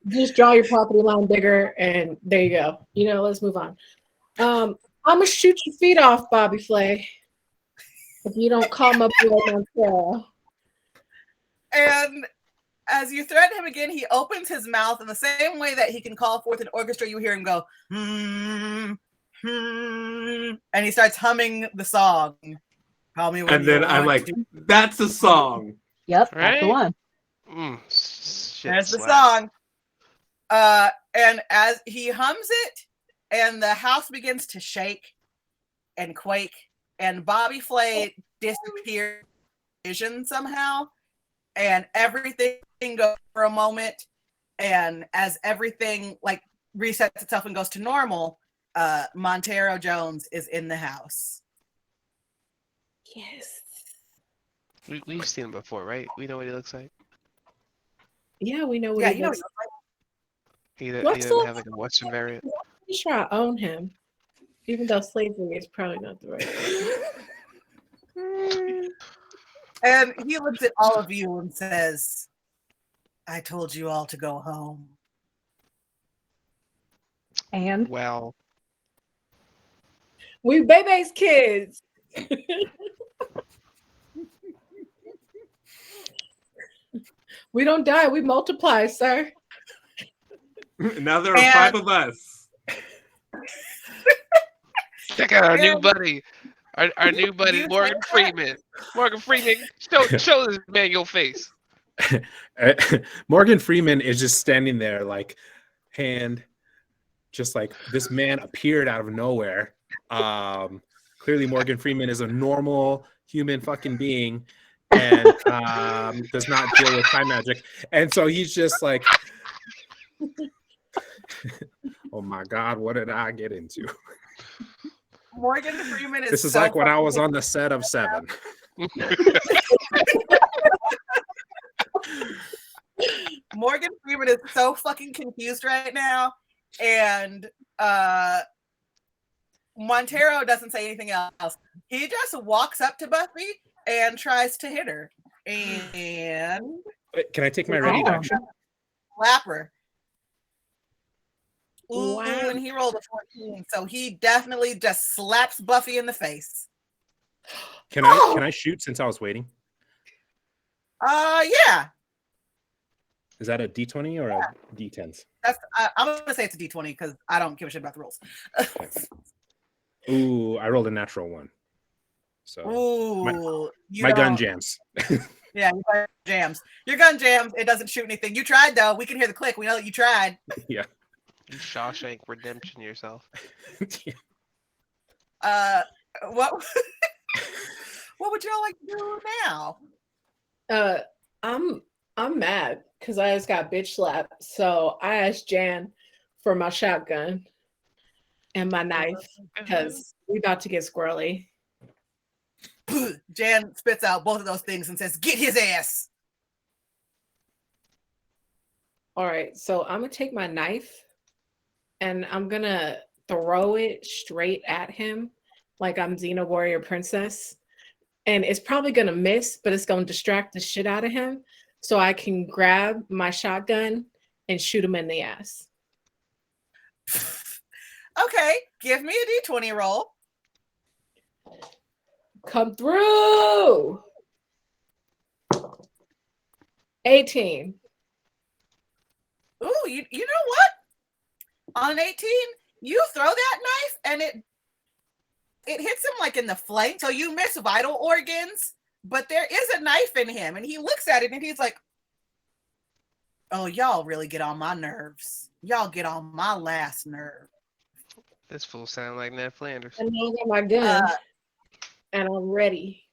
Just draw your property line bigger, and there you go. Let's move on. I'm gonna shoot your feet off, Bobby Flay, if you don't call my boy Montero. And as you threaten him again, he opens his mouth in the same way that he can call forth an orchestra. You hear him go, and he starts humming the song. Call me when And then you I'm want like, to. that's a song. Yep, that's the Right? one. Shit There's the slaps. song. And as he hums it, and the house begins to shake and quake, and Bobby Flay disappears vision somehow, and everything goes for a moment, and as everything like resets itself and goes to normal, Montero Jones is in the house. Yes. We've seen him before, right? We know what he looks like. Yeah, we know what Yeah, he you know, looks He What's doesn't the- have like a Western variant. like. I'm pretty sure I own him, even though slavery is probably not the right word. and he looks at all of you and says, I told you all to go home. And Well, We Bebe's kids. We don't die, we multiply, sir. Now there are And- 5 of us. check out our new And- buddy. Our new buddy, You Morgan like that? Freeman. Morgan Freeman, show this man your face. Morgan Freeman is just standing there, like, hand, just like this man appeared out of nowhere. Clearly, Morgan Freeman is a normal human fucking being and does not deal with time magic. And so he's just like, oh my God, what did I get into? Morgan Freeman is This is so like when I fucking was on the set of Seven. Morgan Freeman is so fucking confused right now, and Montero doesn't say anything else. He just walks up to Buffy and tries to hit her, and Wait, can I take my ready to Wow. action? slap her. Ooh, Wow. and he rolled a 14, so he definitely just slaps Buffy in the face. Can I shoot since I was waiting? Yeah, Is that a D20 or a D10s? that's. I'm gonna say it's a D20 because I don't give a shit about the rules. Ooh, I rolled a natural 1. So Ooh, you my gun don't- jams. Yeah, your gun jams. Your gun jams. It doesn't shoot anything. You tried though. We can hear the click. We know that you tried. Yeah. You Shawshank Redemption yourself. What? What would y'all like to do now? I'm mad because I just got bitch slapped. So I asked Jan for my shotgun and my knife because we about to get squirrely. Jan spits out both of those things and says, "Get his ass." All right, so I'm gonna take my knife and I'm gonna throw it straight at him like I'm Xena Warrior Princess. And it's probably gonna miss, but it's gonna distract the shit out of him so I can grab my shotgun and shoot him in the ass. Okay, give me a D20 roll. Come through. 18. Ooh, you know what? On an 18, you throw that knife and it hits him like in the flank. So you miss vital organs, but there is a knife in him, and he looks at it and he's like, "Oh, y'all really get on my nerves. Y'all get on my last nerve." This fool sound like Ned Flanders. And now I got my gun and I'm ready.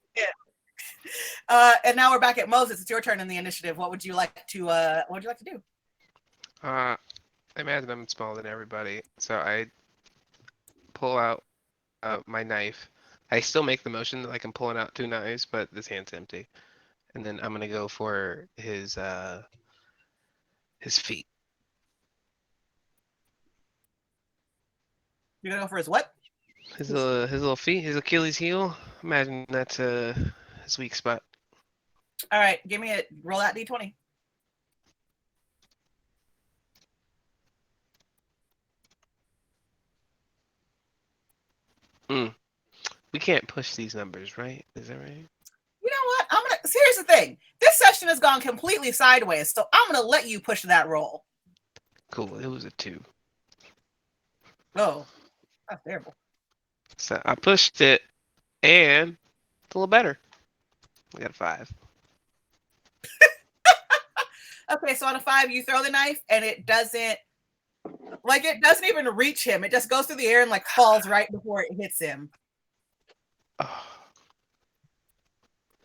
And now we're back at Moses. It's your turn in the initiative. What would you like to do? I imagine I'm smaller than everybody, so I pull out my knife. I still make the motion like I'm pulling out 2 knives, but this hand's empty. And then I'm gonna go for his his feet. You're gonna go for his what? His little feet, his Achilles heel. Imagine that's his weak spot. All right, give me it. Roll that d20. We can't push these numbers, right? Is that right? You know what? Here's the thing. This session has gone completely sideways, so I'm gonna let you push that roll. Cool. It was a 2. Oh, that's terrible. So I pushed it, and it's a little better. I got a 5. Okay, so on a 5, you throw the knife, and it doesn't even reach him. It just goes through the air and like falls right before it hits him. Oh,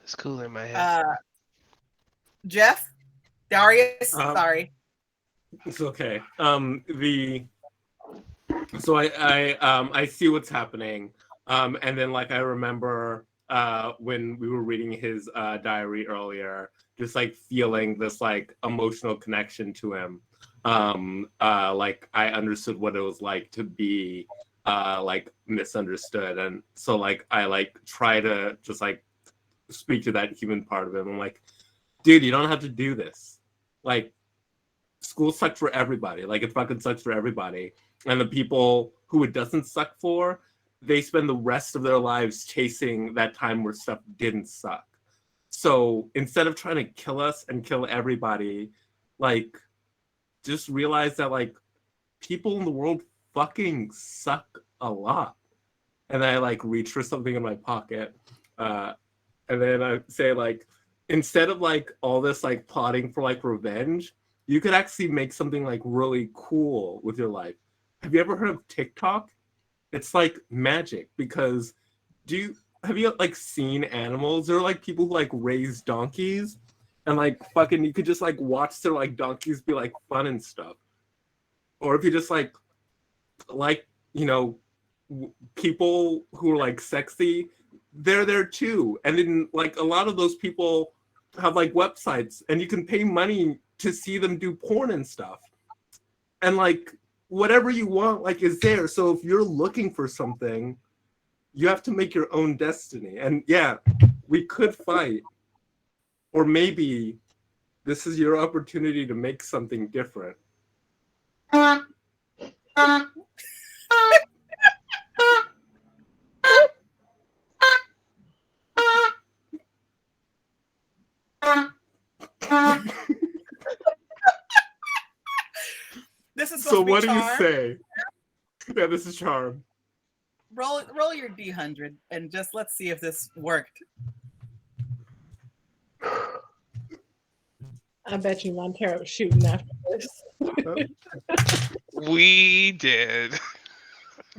it's cooler in my head. Jeff, Darius, sorry. It's okay. So I see what's happening. And then like I remember when we were reading his diary earlier, just like feeling this like emotional connection to him. Like I understood what it was like to be like misunderstood. And so like I like try to just like speak to that human part of him. I'm like, dude, you don't have to do this. Like, school sucks for everybody. Like, it fucking sucks for everybody. And the people who it doesn't suck for, they spend the rest of their lives chasing that time where stuff didn't suck. So instead of trying to kill us and kill everybody, like, just realize that, like, people in the world fucking suck a lot. And I, like, reach for something in my pocket. And then I say, like, instead of like all this like plotting for like revenge, you could actually make something like really cool with your life. Have you ever heard of TikTok? It's like magic because have you like seen animals? There are like people who like raise donkeys and like fucking you could just like watch their like donkeys be like fun and stuff. Or if you just like you know people who are like sexy, they're there too. And then like a lot of those people have like websites and you can pay money to see them do porn and stuff. And like whatever you want like is there. So if you're looking for something, you have to make your own destiny. And yeah, we could fight. Or maybe this is your opportunity to make something different. This is So what do you say? Yeah, this is charm. Roll your D100 and just let's see if this worked. I bet you Montero was shooting after this. We did.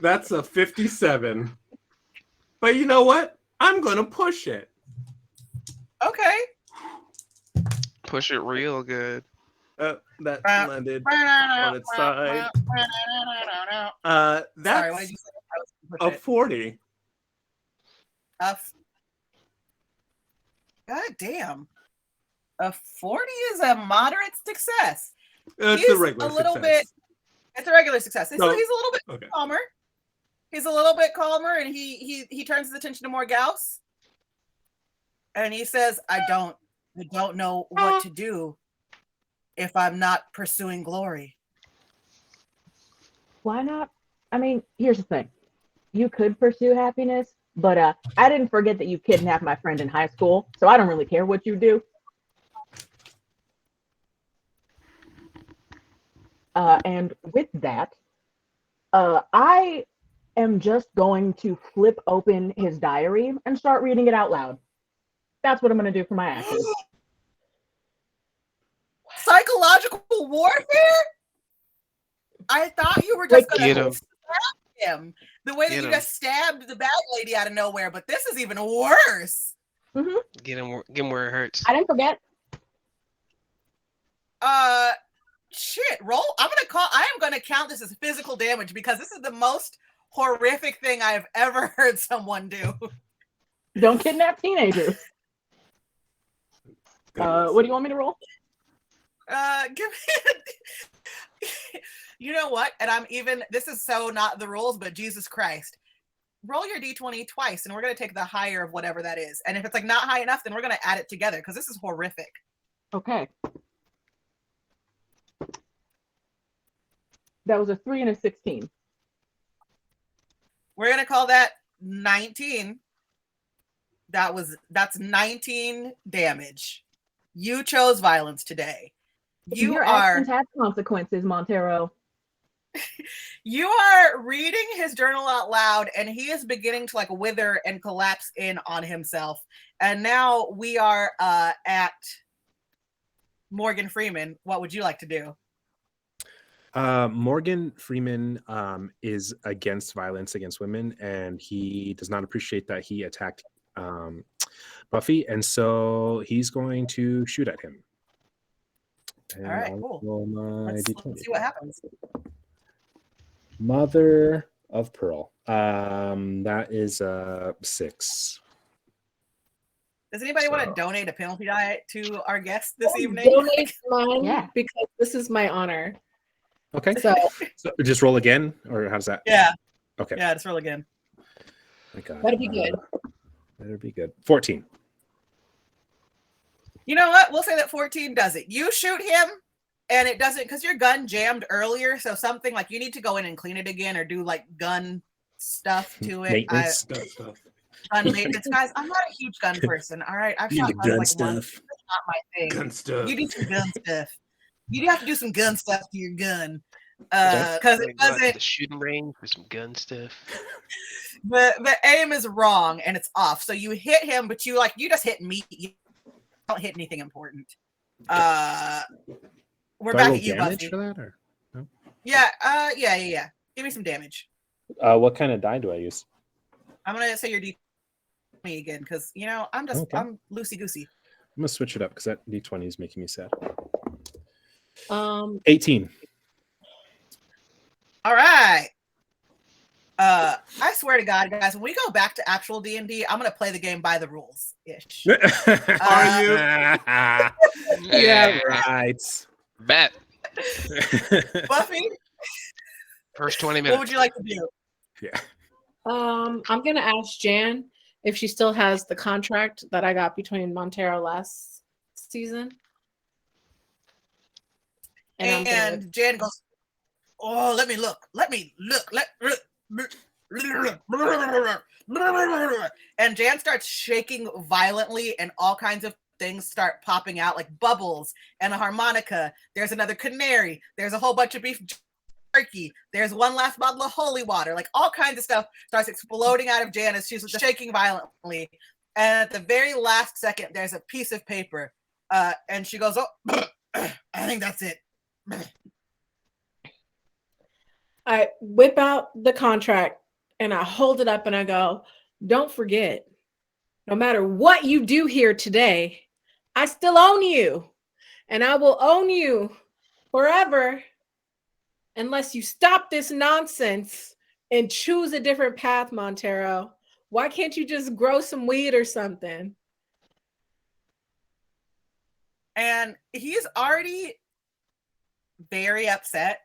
That's a 57. But you know what? I'm gonna push it. Okay. Push it real good. That landed on its side. That's Sorry, what did you say? a 40. God damn. A 40 is a moderate success. It's a regular success. It's a regular success. He's a little bit okay. calmer. He's a little bit calmer, and he turns his attention to more Gauss. And he says, I don't know what to do if I'm not pursuing glory. Why not? I mean, here's the thing. You could pursue happiness, but I didn't forget that you kidnapped my friend in high school, so I don't really care what you do. And with that, I am just going to flip open his diary and start reading it out loud. That's what I'm going to do for my actors. Psychological warfare? I thought you were just going to stab him the way that you just stabbed the bad lady out of nowhere, but this is even worse. Mm-hmm. Get him where it hurts. I didn't forget. Shit, roll. I am gonna count this as physical damage because this is the most horrific thing I've ever heard someone do. Don't kidnap teenagers. What do you want me to roll? Give me You know what? And this is so not the rules, but Jesus Christ. Roll your D20 twice, and we're going to take the higher of whatever that is. And if it's like not high enough, then we're going to add it together because this is horrific. Okay. That was a 3 and a 16. We're going to call that 19. That's 19 damage. You chose violence today. Your actions have consequences, Montero. You are reading his journal out loud, and he is beginning to like wither and collapse in on himself. And now we are at Morgan Freeman. What would you like to do? Morgan Freeman is against violence against women, and he does not appreciate that he attacked Buffy, and so he's going to shoot at him. And all right, cool. Let's see what happens. Mother of Pearl. That is 6. Does anybody want to donate a penalty die to our guest this evening? Donate mine because this is my honor. Okay. So just roll again, or how's that? Yeah. Okay. Yeah, just roll again. That'll be good. That'll be good. 14. You know what? We'll say that 14 does it. You shoot him, and it doesn't because your gun jammed earlier. So something like you need to go in and clean it again, or do like gun stuff to it. Maintenance. Gun maintenance, guys. I'm not a huge gun person. All right, I've shot guns like stuff. once. It's not my thing. Gun stuff. You do some gun stuff. You do have to do some gun stuff to your gun, because it doesn't. The shooting range for some gun stuff. The aim is wrong and it's off. So you hit him, but you just hit me. You don't hit anything important. We're back at you, Buffy. For that, or? No? Yeah. Give me some damage. What kind of die do I use? I'm gonna say your D20 again because I'm loosey goosey. I'm gonna switch it up because that D20 is making me sad. 18. All right. I swear to God, guys, when we go back to actual D&D, I'm gonna play the game by the rules ish. Are you? Yeah, right. Bet. Buffy, First 20 minutes. what would you like to do? Yeah. I'm gonna ask Jan if she still has the contract that I got between Montero last season. And Jan goes, "Oh, let me look. And Jan starts shaking violently, and all kinds of things start popping out, like bubbles and a harmonica. There's another canary. There's a whole bunch of beef jerky. There's one last bottle of holy water. Like all kinds of stuff starts exploding out of Jan as she's shaking violently. And at the very last second, there's a piece of paper, and she goes, "Oh, I think that's it." I whip out the contract and I hold it up and I go, "Don't forget, no matter what you do here today, I still own you, and I will own you forever unless you stop this nonsense and choose a different path, Montero. Why can't you just grow some weed or something?" And he's already very upset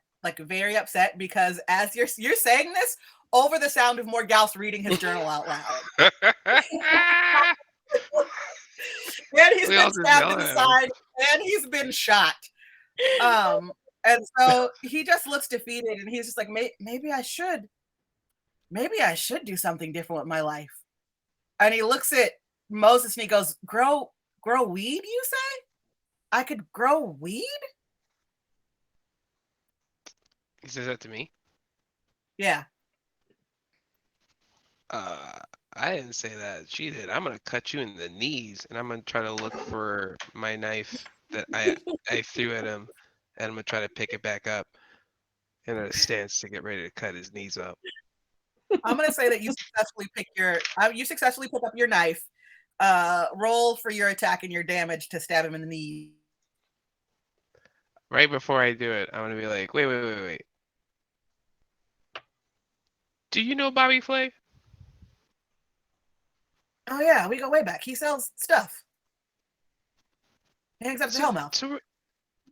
because as you're saying this over the sound of Morgause reading his journal out loud. And he's been stabbed in the side, and he's been shot. And so he just looks defeated, and he's just like, maybe I should do something different with my life. And he looks at Moses and he goes, grow weed, you say? I could grow weed? He says that to me? Yeah. I didn't say that. She did. I'm gonna cut you in the knees, and I'm gonna try to look for my knife that I threw at him, and I'm gonna try to pick it back up in a stance to get ready to cut his knees up. I'm gonna say that you successfully pick up your knife. Roll for your attack and your damage to stab him in the knee. Right before I do it, I'm gonna be like, wait. Do you know Bobby Flay? Oh yeah, we go way back. He sells stuff. He hangs up the Hellmouth. So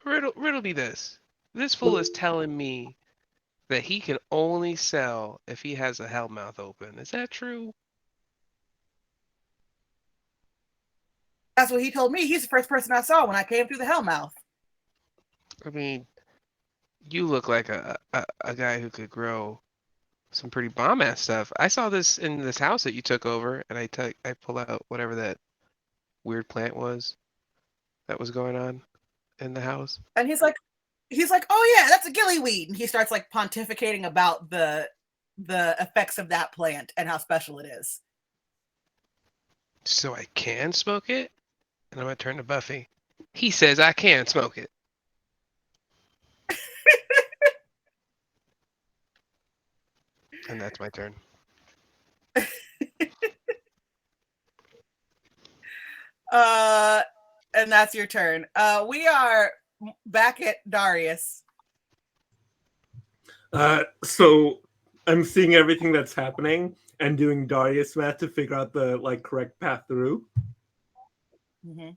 riddle me this. This fool is telling me that he can only sell if he has a hellmouth open. Is that true? That's what he told me. He's the first person I saw when I came through the Hellmouth. I mean, you look like a guy who could grow some pretty bomb ass stuff. I saw this in this house that you took over, and I pull out whatever that weird plant was that was going on in the house. And he's like, oh yeah, that's a gillyweed. And he starts like pontificating about the effects of that plant and how special it is. So I can smoke it? And I'm gonna turn to Buffy. He says I can smoke it. And that's my turn. And that's your turn. We are back at Darius. So I'm seeing everything that's happening and doing Darius math to figure out the like correct path through. Mm-hmm.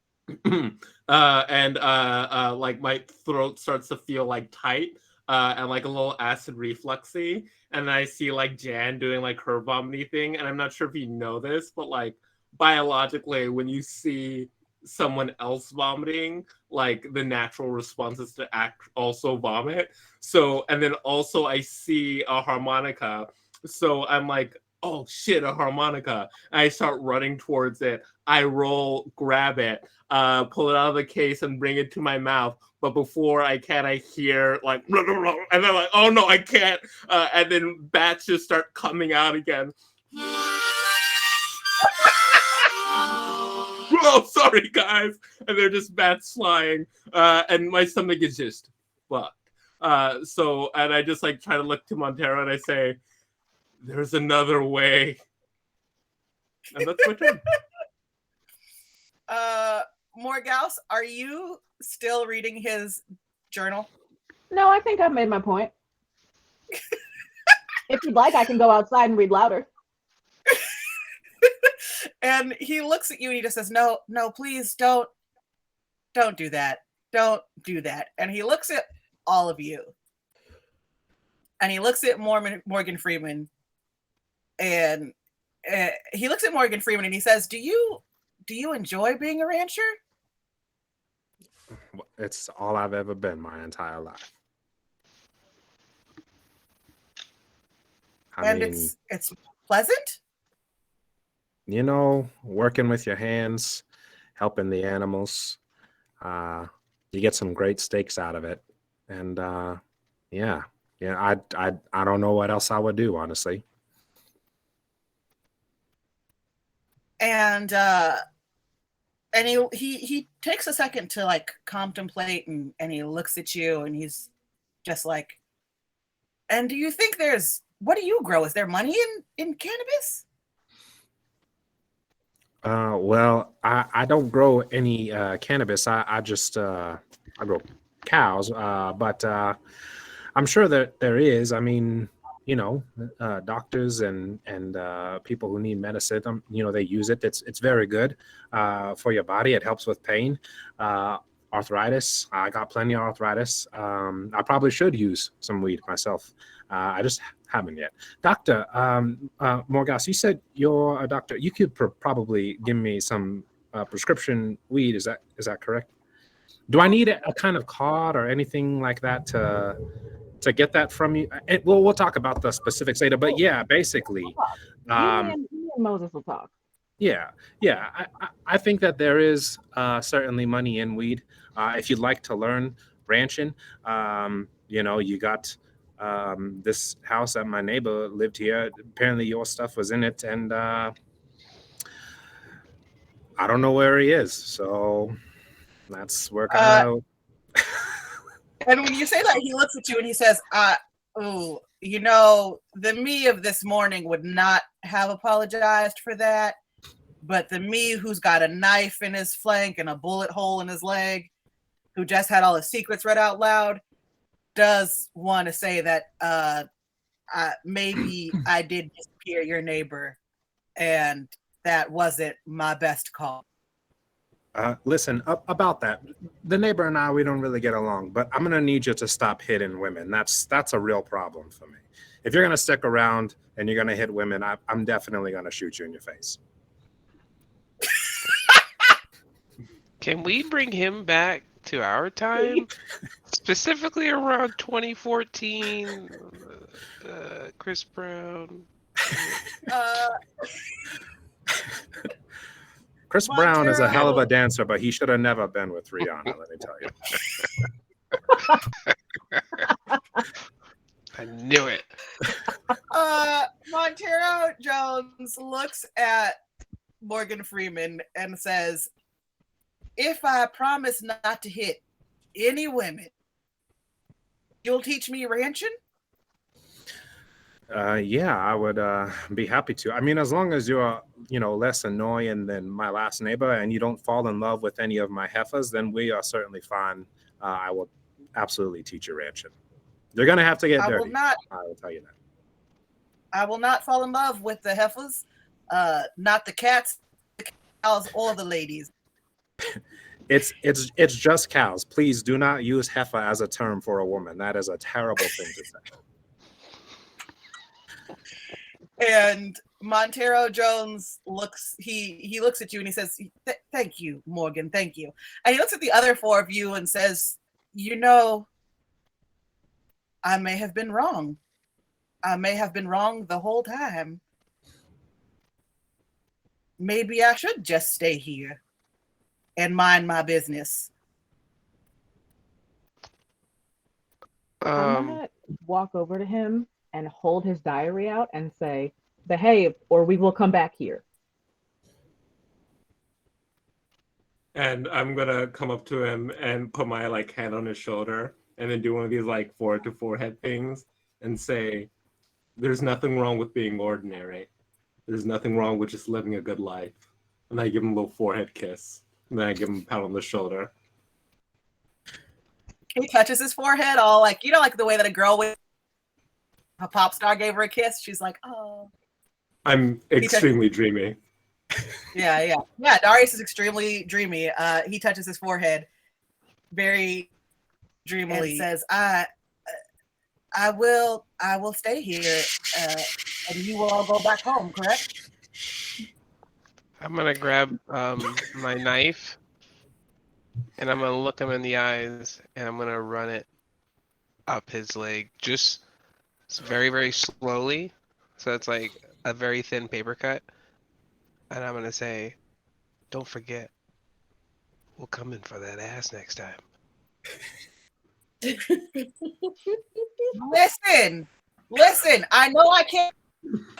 Like my throat starts to feel like tight and like a little acid refluxy, and I see like Jan doing like her vomiting thing, and I'm not sure if you know this, but like biologically, when you see someone else vomiting, like the natural response is to also vomit. So, and then also I see a harmonica, so I'm like, oh shit, a harmonica. I start running towards it. I roll, grab it, pull it out of the case and bring it to my mouth. But before I can, I hear like, and I'm like, oh no, I can't. And then bats just start coming out again. Oh, sorry guys. And they're just bats flying. And my stomach is just fucked. And I just like try to look to Montero and I say, there's another way. And that's my turn. Morgause, are you still reading his journal? No, I think I've made my point. If you'd like, I can go outside and read louder. And he looks at you and he just says, no, please don't do that. Don't do that. And he looks at all of you. And he looks at Morgan Freeman. And he looks at Morgan Freeman and he says, do you enjoy being a rancher? It's all I've ever been my entire life. I mean, it's pleasant? You know, working with your hands, helping the animals. You get some great steaks out of it. And I don't know what else I would do, honestly. And he takes a second to like contemplate and he looks at you and he's just like, and do you think what do you grow? Is there money in cannabis? Well, I don't grow any cannabis. I just I grow cows. But I'm sure that there is. I mean, you know, doctors and people who need medicine, you know, they use it. It's very good for your body. It helps with pain, arthritis. I got plenty of arthritis. I probably should use some weed myself. I just haven't yet. Doctor Morgause, you said you're a doctor. You could probably give me some prescription weed. Is that correct? Do I need a kind of card or anything like that to get that from you? And we'll talk about the specifics later. But yeah, basically, you and Moses will talk. Yeah. I think that there is certainly money in weed. If you'd like to learn ranching, you know, you got this house that my neighbor lived here. Apparently your stuff was in it, and I don't know where he is. So that's where kind of. And when you say that, he looks at you and he says, oh, you know, the me of this morning would not have apologized for that. But the me who's got a knife in his flank and a bullet hole in his leg, who just had all his secrets read out loud, does want to say that maybe I did disappear your neighbor, and that wasn't my best call. Listen, about that, the neighbor and I, we don't really get along, but I'm gonna need you to stop hitting women. That's a real problem for me. If you're gonna stick around and you're gonna hit women, I'm definitely gonna shoot you in your face. Can we bring him back to our time? Specifically around 2014, Chris Brown. Chris Brown is a hell of Montero. a dancer, but he should have never been with Rihanna, let me tell you. I knew it. Montero Jones looks at Morgan Freeman and says, if I promise not to hit any women, you'll teach me ranching? Yeah, I would be happy to. I mean, as long as you're, less annoying than my last neighbor and you don't fall in love with any of my heifers, then we are certainly fine. I will absolutely teach you ranching. You're going to have to get dirty. I will tell you that. I will not fall in love with the heifers, not the cats, the cows, or the ladies. It's just cows. Please do not use heifer as a term for a woman. That is a terrible thing to say. And Montero Jones looks at you and he says, thank you, Morgan, thank you. And he looks at the other four of you and says, I may have been wrong. I may have been wrong the whole time. Maybe I should just stay here and mind my business. I'm gonna walk over to him and hold his diary out and say, behave or we will come back here. And I'm gonna come up to him and put my hand on his shoulder and then do one of these forehead to forehead things and say, there's nothing wrong with being ordinary. There's nothing wrong with just living a good life. And I give him a little forehead kiss. And then I give him a pat on the shoulder. He touches his forehead all the way that a girl with a pop star gave her a kiss. She's like, oh. I'm extremely dreamy. Yeah. Darius is extremely dreamy. He touches his forehead very dreamily. And says, I will stay here, and you will all go back home, correct? I'm gonna grab my knife, and I'm gonna look him in the eyes, and I'm gonna run it up his leg, just very, very slowly. So it's like a very thin paper cut. And I'm gonna say, don't forget, we'll come in for that ass next time. Listen, I know I can't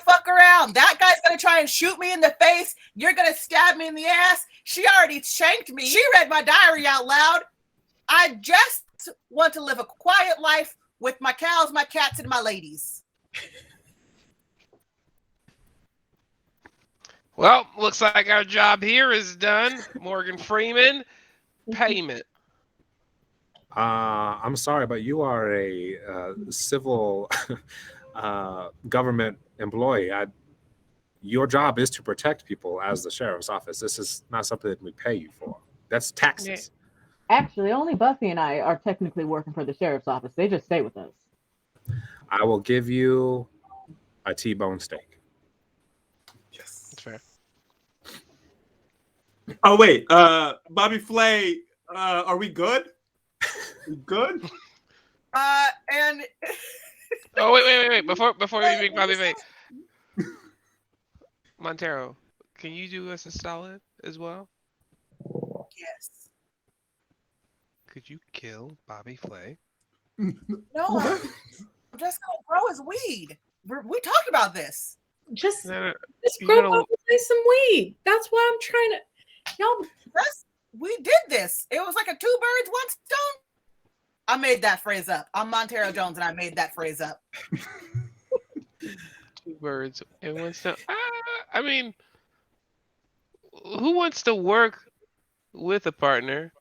fuck around. That guy's gonna try and shoot me in the face. You're gonna stab me in the ass. She already shanked me. She read my diary out loud. I just want to live a quiet life with my cows, my cats, and my ladies. Well, looks like our job here is done. Morgan Freeman, payment. I'm sorry, but you are a civil government employee. Your job is to protect people as the sheriff's office. This is not something that we pay you for. That's taxes. Actually, only Buffy and I are technically working for the sheriff's office. They just stay with us. I will give you a T-bone steak. Yes, that's fair. Oh wait, Bobby Flay, are we good? We good? And oh wait! Before we make Bobby Flay, Montero, can you do us a solid as well? yes. Could you kill Bobby Flay? No, I'm just gonna grow his weed. We talked about this. Just No, grow up and some weed. That's why I'm trying to. We did this. It was like a 2 birds, 1 stone. I made that phrase up. I'm Montero Jones, and I made that phrase up. 2 birds and 1 stone. I mean, who wants to work with a partner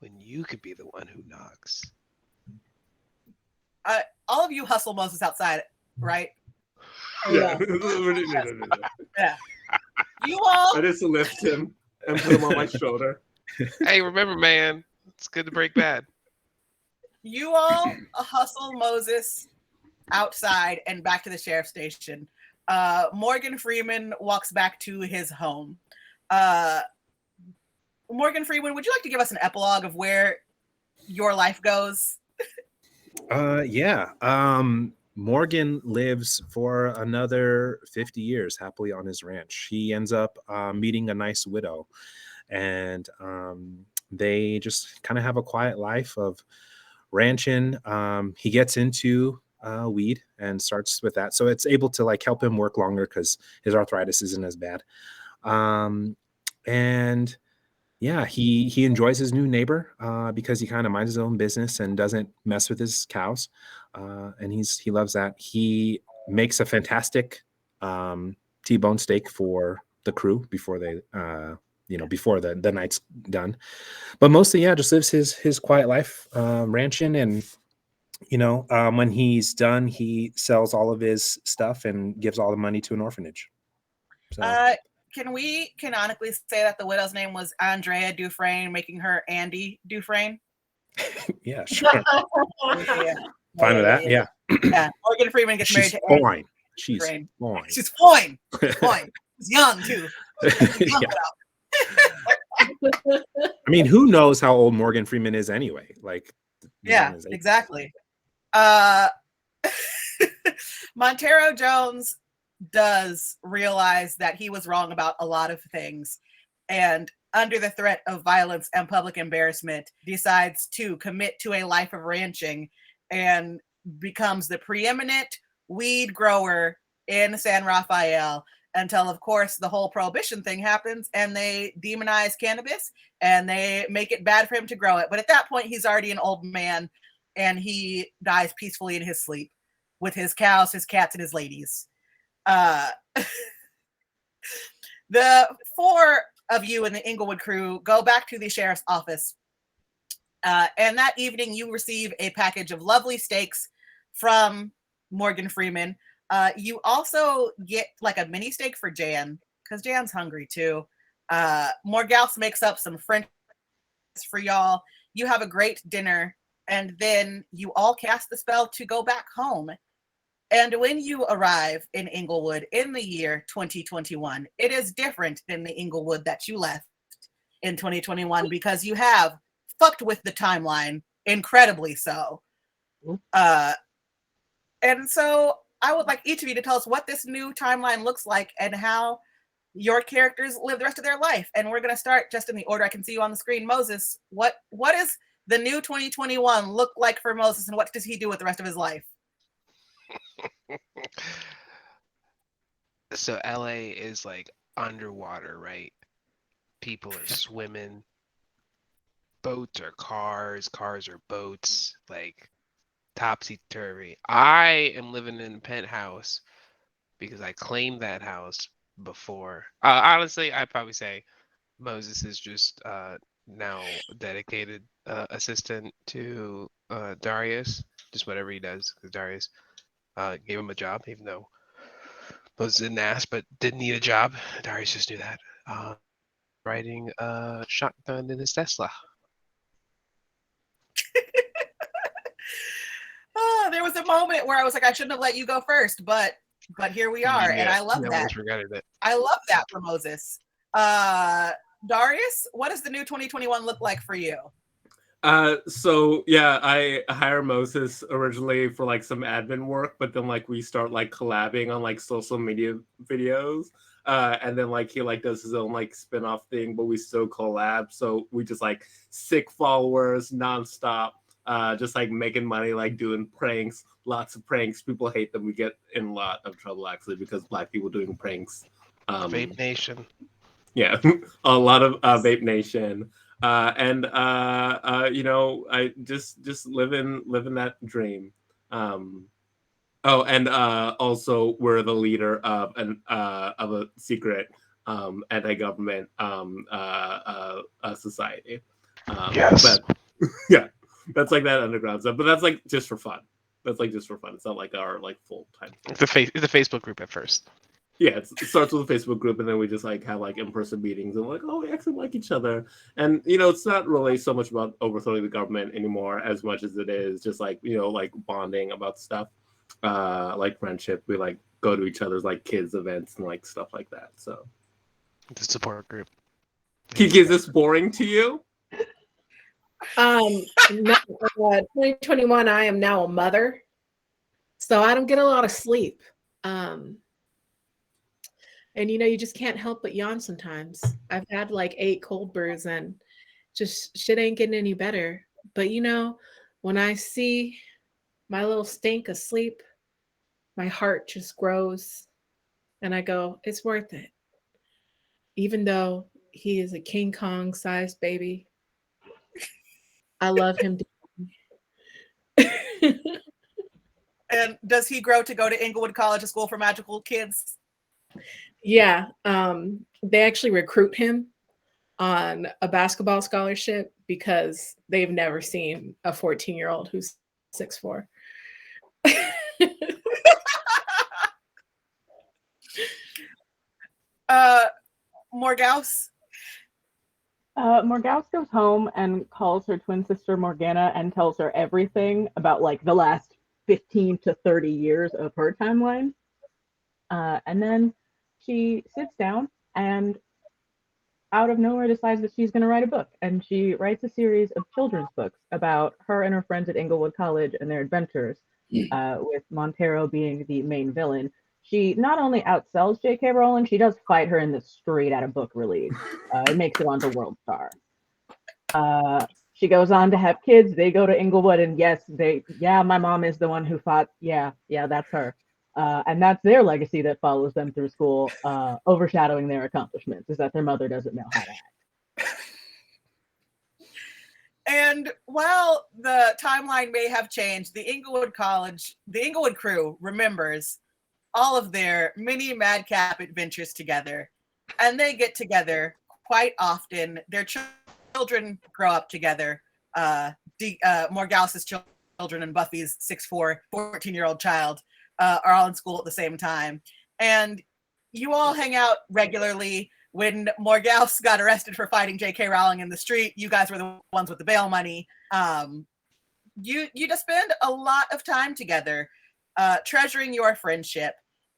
when you could be the one who knocks? All of you hustle Moses outside, right? Yeah. Yeah. You all. I just lift him and put him on my shoulder. Hey, remember, man, it's good to break bad. You all hustle Moses outside and back to the sheriff's station. Morgan Freeman walks back to his home. Morgan Freeman, would you like to give us an epilogue of where your life goes? Yeah. Morgan lives for another 50 years happily on his ranch. He ends up meeting a nice widow, and they just kind of have a quiet life of ranching. He gets into weed and starts with that, so it's able to like help him work longer because his arthritis isn't as bad. And yeah, he enjoys his new neighbor because he kind of minds his own business and doesn't mess with his cows, and he loves that. He makes a fantastic T-bone steak for the crew before they before the night's done. But mostly, yeah, just lives his quiet life ranching, and when he's done, he sells all of his stuff and gives all the money to an orphanage. So. Can we canonically say that the widow's name was Andrea Dufresne, making her Andy Dufresne? Yeah, sure. Yeah. Fine with that. Yeah. Yeah. Morgan Freeman gets married She's to Andy fine. She's Dufresne. fine. She's fine. Fine. She's young too. Young Yeah. I mean, who knows how old Morgan Freeman is anyway? Like, yeah, exactly. Montero Jones does realize that he was wrong about a lot of things, and under the threat of violence and public embarrassment decides to commit to a life of ranching and becomes the preeminent weed grower in San Rafael until, of course, the whole prohibition thing happens and they demonize cannabis and they make it bad for him to grow it. But at that point, he's already an old man and he dies peacefully in his sleep with his cows, his cats, and his ladies. The four of you in the Inglewood crew go back to the sheriff's office, and that evening you receive a package of lovely steaks from Morgan Freeman. You also get like a mini steak for Jan because Jan's hungry too. Morgause makes up some French for y'all. You have a great dinner, and then you all cast the spell to go back home. And when you arrive in Inglewood in the year 2021, it is different than the Inglewood that you left in 2021 because you have fucked with the timeline, incredibly so. And so I would like each of you to tell us what this new timeline looks like and how your characters live the rest of their life. And we're going to start just in the order I can see you on the screen. Moses, what is the new 2021 look like for Moses, and what does he do with the rest of his life? So LA is like underwater, right? People are swimming. Boats are cars, cars are boats, like topsy-turvy. I am living in a penthouse because I claimed that house before. Honestly, I'd probably say Moses is just now dedicated assistant to Darius, just whatever he does, because Darius gave him a job, even though Moses didn't ask, but didn't need a job. Darius just knew that. Riding a shotgun in his Tesla. There was a moment where I was like, I shouldn't have let you go first, but here we are, and I love that. I love that for Moses. Darius, what does the new 2021 look like for you? So yeah, I hire Moses originally for like some admin work, but then like we start like collabing on like social media videos. And then like he like does his own like spin-off thing, but we still collab. So we just like sick followers nonstop, just like making money, like doing pranks, lots of pranks. People hate them. We get in a lot of trouble actually because Black people doing pranks. Vape Nation. Yeah, a lot of Vape Nation. And I just living that dream. Also we're the leader of a secret anti-government society. Yes. But, yeah, that's like that underground stuff. But that's like just for fun. That's like just for fun. It's not like our like full time. It's a Facebook group at first. Yeah, it starts with a Facebook group, and then we just like have like in-person meetings, and like, oh, we actually like each other. And it's not really so much about overthrowing the government anymore, as much as it is just like like bonding about stuff, like friendship. We like go to each other's like kids events and like stuff like that. So, The support group. Kiki, is this boring to you? No, 2021, I am now a mother, so I don't get a lot of sleep. And you just can't help but yawn sometimes. I've had like 8 cold brews and just shit ain't getting any better. But when I see my little stink asleep, my heart just grows and I go, it's worth it. Even though he is a King Kong sized baby, I love him. And does he grow to go to Inglewood College, a school for magical kids? Yeah, they actually recruit him on a basketball scholarship because they've never seen a 14-year-old who's 6'4". Morgause? Morgause goes home and calls her twin sister Morgana and tells her everything about like the last 15 to 30 years of her timeline. And then she sits down and out of nowhere decides that she's going to write a book. And she writes a series of children's books about her and her friends at Inglewood College and their adventures, with Montero being the main villain. She not only outsells J.K. Rowling, she does fight her in the straight out of book release. It makes it onto World Star. She goes on to have kids. They go to Inglewood, and yes, my mom is the one who fought. Yeah, that's her. And that's their legacy that follows them through school, overshadowing their accomplishments, is that their mother doesn't know how to act. And while the timeline may have changed, the Inglewood crew remembers all of their mini madcap adventures together. And they get together quite often. Their children grow up together. Morgause's children and Buffy's 6'4", 14-year-old child are all in school at the same time. And you all hang out regularly. When Morgause got arrested for fighting J.K. Rowling in the street, you guys were the ones with the bail money. You just spend a lot of time together, treasuring your friendship.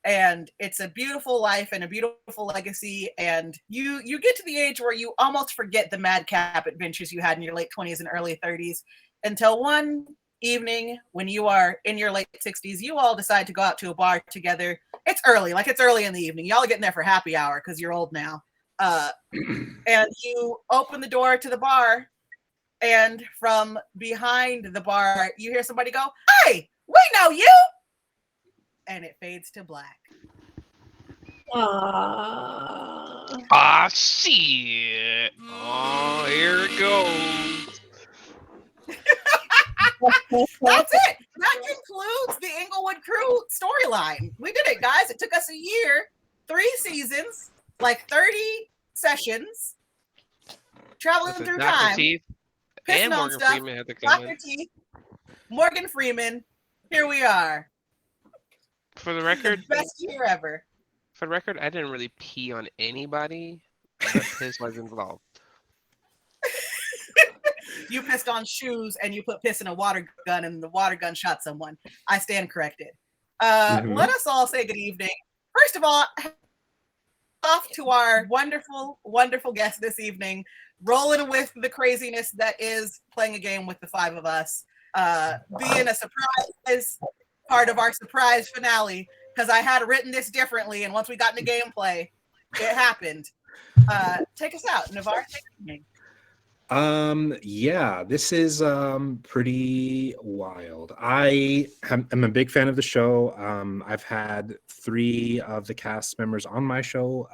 And it's a beautiful life and a beautiful legacy. And you get to the age where you almost forget the madcap adventures you had in your late 20s and early 30s until one evening when you are in your late 60s, you all decide to go out to a bar together. It's early in the evening. Y'all are getting there for happy hour because you're old now. And you open the door to the bar, and from behind the bar, you hear somebody go, "Hey, we know you!" And it fades to black. Ah, shit. Oh, here it goes. That's it. That concludes the Inglewood crew storyline. We did it, guys. It took us a year, 3 seasons, like 30 sessions, traveling through Dr. time. Teeth and pissing on Morgan stuff. Freeman had to come Dr. in. Teeth, Morgan Freeman. Here we are. For the record, Best year ever. For the record, I didn't really pee on anybody, but piss was involved. You pissed on shoes and you put piss in a water gun and the water gun shot someone. I stand corrected. Let us all say good evening. First of all, off to our wonderful, wonderful guest this evening, rolling with the craziness that is playing a game with the 5 of us, being a surprise part of our surprise finale, because I had written this differently, and once we got into gameplay, it happened. Take us out, Navarre. Take it from me. Yeah, this is pretty wild. I am a big fan of the show. I've had 3 of the cast members on my show,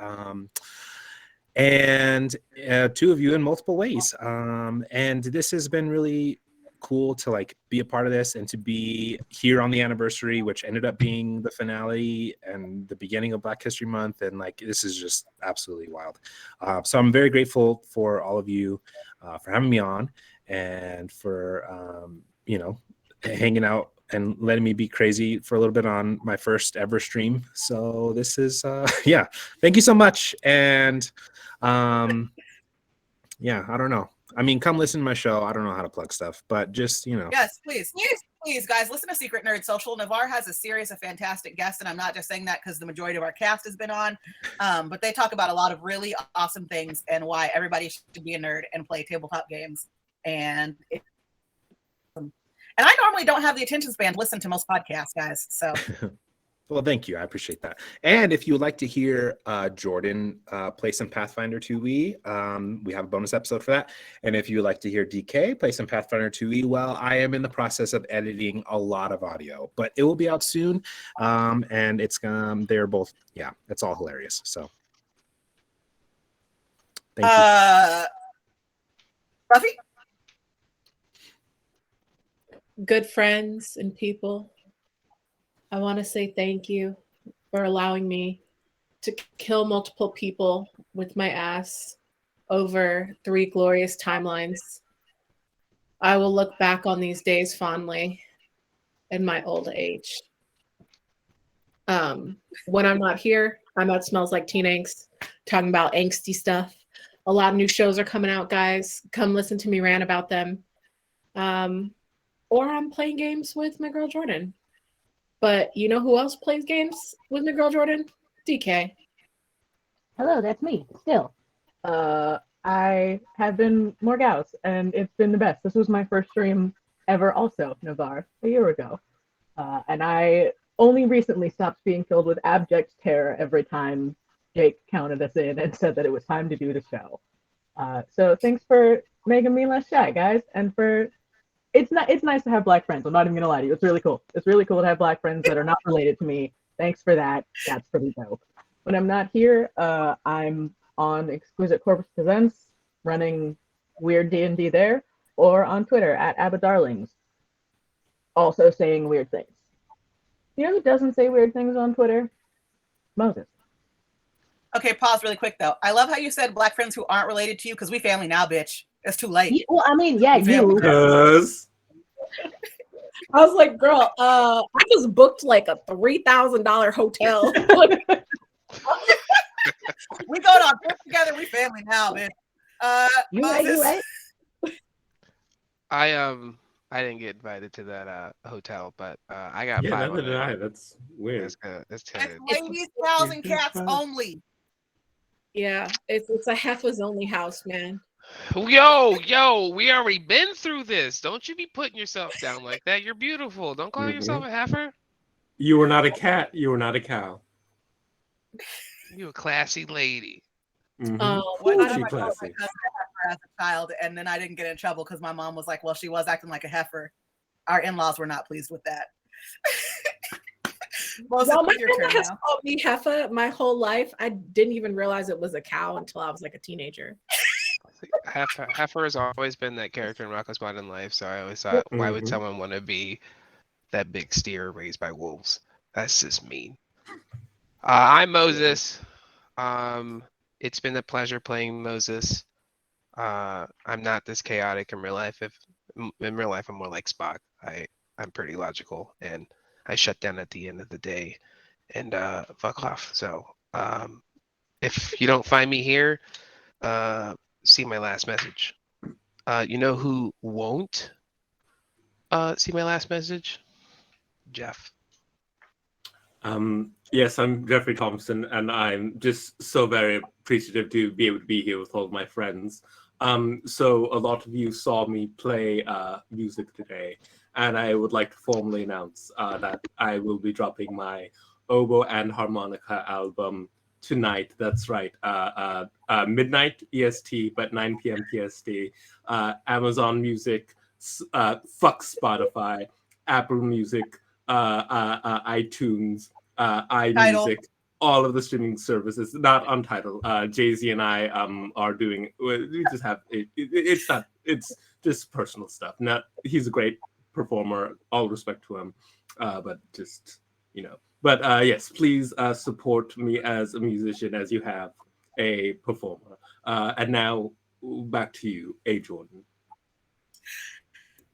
and 2 of you in multiple ways. And this has been really cool to like be a part of this and to be here on the anniversary, which ended up being the finale and the beginning of Black History Month. And like, this is just absolutely wild. So I'm very grateful for all of you for having me on and for, hanging out and letting me be crazy for a little bit on my first ever stream. So this is yeah, thank you so much. And yeah, I don't know. I mean, come listen to my show. I don't know how to plug stuff, but just, you know. Yes, please, guys, listen to Secret Nerd Social. Navarre has a series of fantastic guests, and I'm not just saying that because the majority of our cast has been on, but they talk about a lot of really awesome things and why everybody should be a nerd and play tabletop games. And I normally don't have the attention span to listen to most podcasts, guys. So. Well, thank you. I appreciate that. And if you would like to hear Jordan play some Pathfinder 2e, we have a bonus episode for that. And if you would like to hear DK play some Pathfinder 2e, well, I am in the process of editing a lot of audio, but it will be out soon. And it's they're both, yeah, it's all hilarious. So thank you. Buffy? Good friends and people, I want to say thank you for allowing me to kill multiple people with my ass over 3 glorious timelines. I will look back on these days fondly in my old age. When I'm not here, I'm at Smells Like Teen Angst, talking about angsty stuff. A lot of new shows are coming out, guys. Come listen to me rant about them. Or I'm playing games with my girl Jordan. But you know who else plays games with my girl Jordan? DK. Hello, that's me. Still, I have been more gauss, and it's been the best. This was my first stream ever, also Navarre, a year ago, and I only recently stopped being filled with abject terror every time Jake counted us in and said that it was time to do the show. So thanks for making me less shy, guys, and for. It's nice to have black friends. I'm not even gonna lie to you. It's really cool. It's really cool to have black friends that are not related to me. Thanks for that. That's pretty dope. When I'm not here, I'm on Exquisite Corpus Presents, running weird D&D there, or on Twitter at AbbaDarlings, also saying weird things. You know who doesn't say weird things on Twitter? Moses. Okay, pause really quick though. I love how you said black friends who aren't related to you because we family now, bitch. It's too late. Well, I mean, yeah, you. Because I was like, girl, I just booked like a $3,000 hotel. We go on trip together. We family now, bitch. You Moses. right. I didn't get invited to that hotel, but I got yeah, neither 500. did I. That's weird. That's good. That's It's good. ladies, cows, and cats only. Yeah, it's a heifers only house, man. Yo, we already been through this. Don't you be putting yourself down like that. You're beautiful. Don't call yourself a heifer. You were not a cat. You were not a cow. You a classy lady. Mm-hmm. One Ooh, time she I called my classy. cousin a heifer as a child, and then I didn't get in trouble because my mom was like, well, she was acting like a heifer. Our in-laws were not pleased with that. Moses, Well, my it's your grandma turn has now. called me heifer my whole life. I didn't even realize it was a cow until I was like a teenager. Heifer has always been that character in Rocko's Modern Life, so I always thought, why would Mhm. someone want to be that big steer raised by wolves? That's just mean. I'm Moses. It's been a pleasure playing Moses. I'm not this chaotic in real life. In real life I'm more like Spock. I'm pretty logical, and I shut down at the end of the day and fuck off. So if you don't find me here, see my last message. You know who won't see my last message? Jeff. Yes, I'm Jeffrey Thompson, and I'm just so very appreciative to be able to be here with all of my friends. So a lot of you saw me play music today, and I would like to formally announce that I will be dropping my oboe and harmonica album tonight. That's right, midnight EST, but 9 p.m. PST. Amazon Music, fuck Spotify, Apple Music, iTunes, iMusic, all of the streaming services, not on Tidal. Jay-Z and I are doing, we just have, it's just personal stuff. He's a great performer, all respect to him, but just, But yes, please support me as a musician as you have a performer. And now back to you, A. Jordan.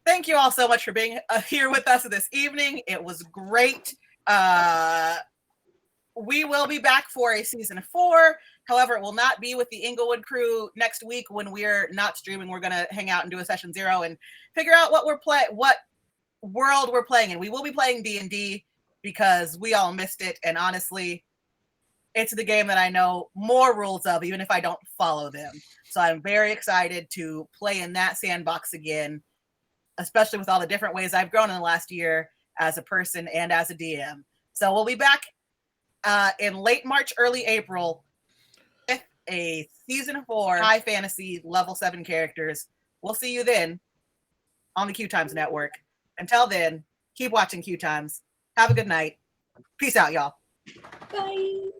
thank you all so much for being here with us this evening. It was great. We will be back for a season 4. However, it will not be with the Inglewood crew next week when we're not streaming. We're going to hang out and do a session 0 and figure out what world we're playing in. We will be playing D&D because we all missed it. And honestly, it's the game that I know more rules of, even if I don't follow them. So I'm very excited to play in that sandbox again, especially with all the different ways I've grown in the last year as a person and as a DM. So we'll be back in late March, early April with a season 4 high fantasy level 7 characters. We'll see you then on the Q Times Network. Until then, keep watching Q Times. Have a good night. Peace out, y'all. Bye.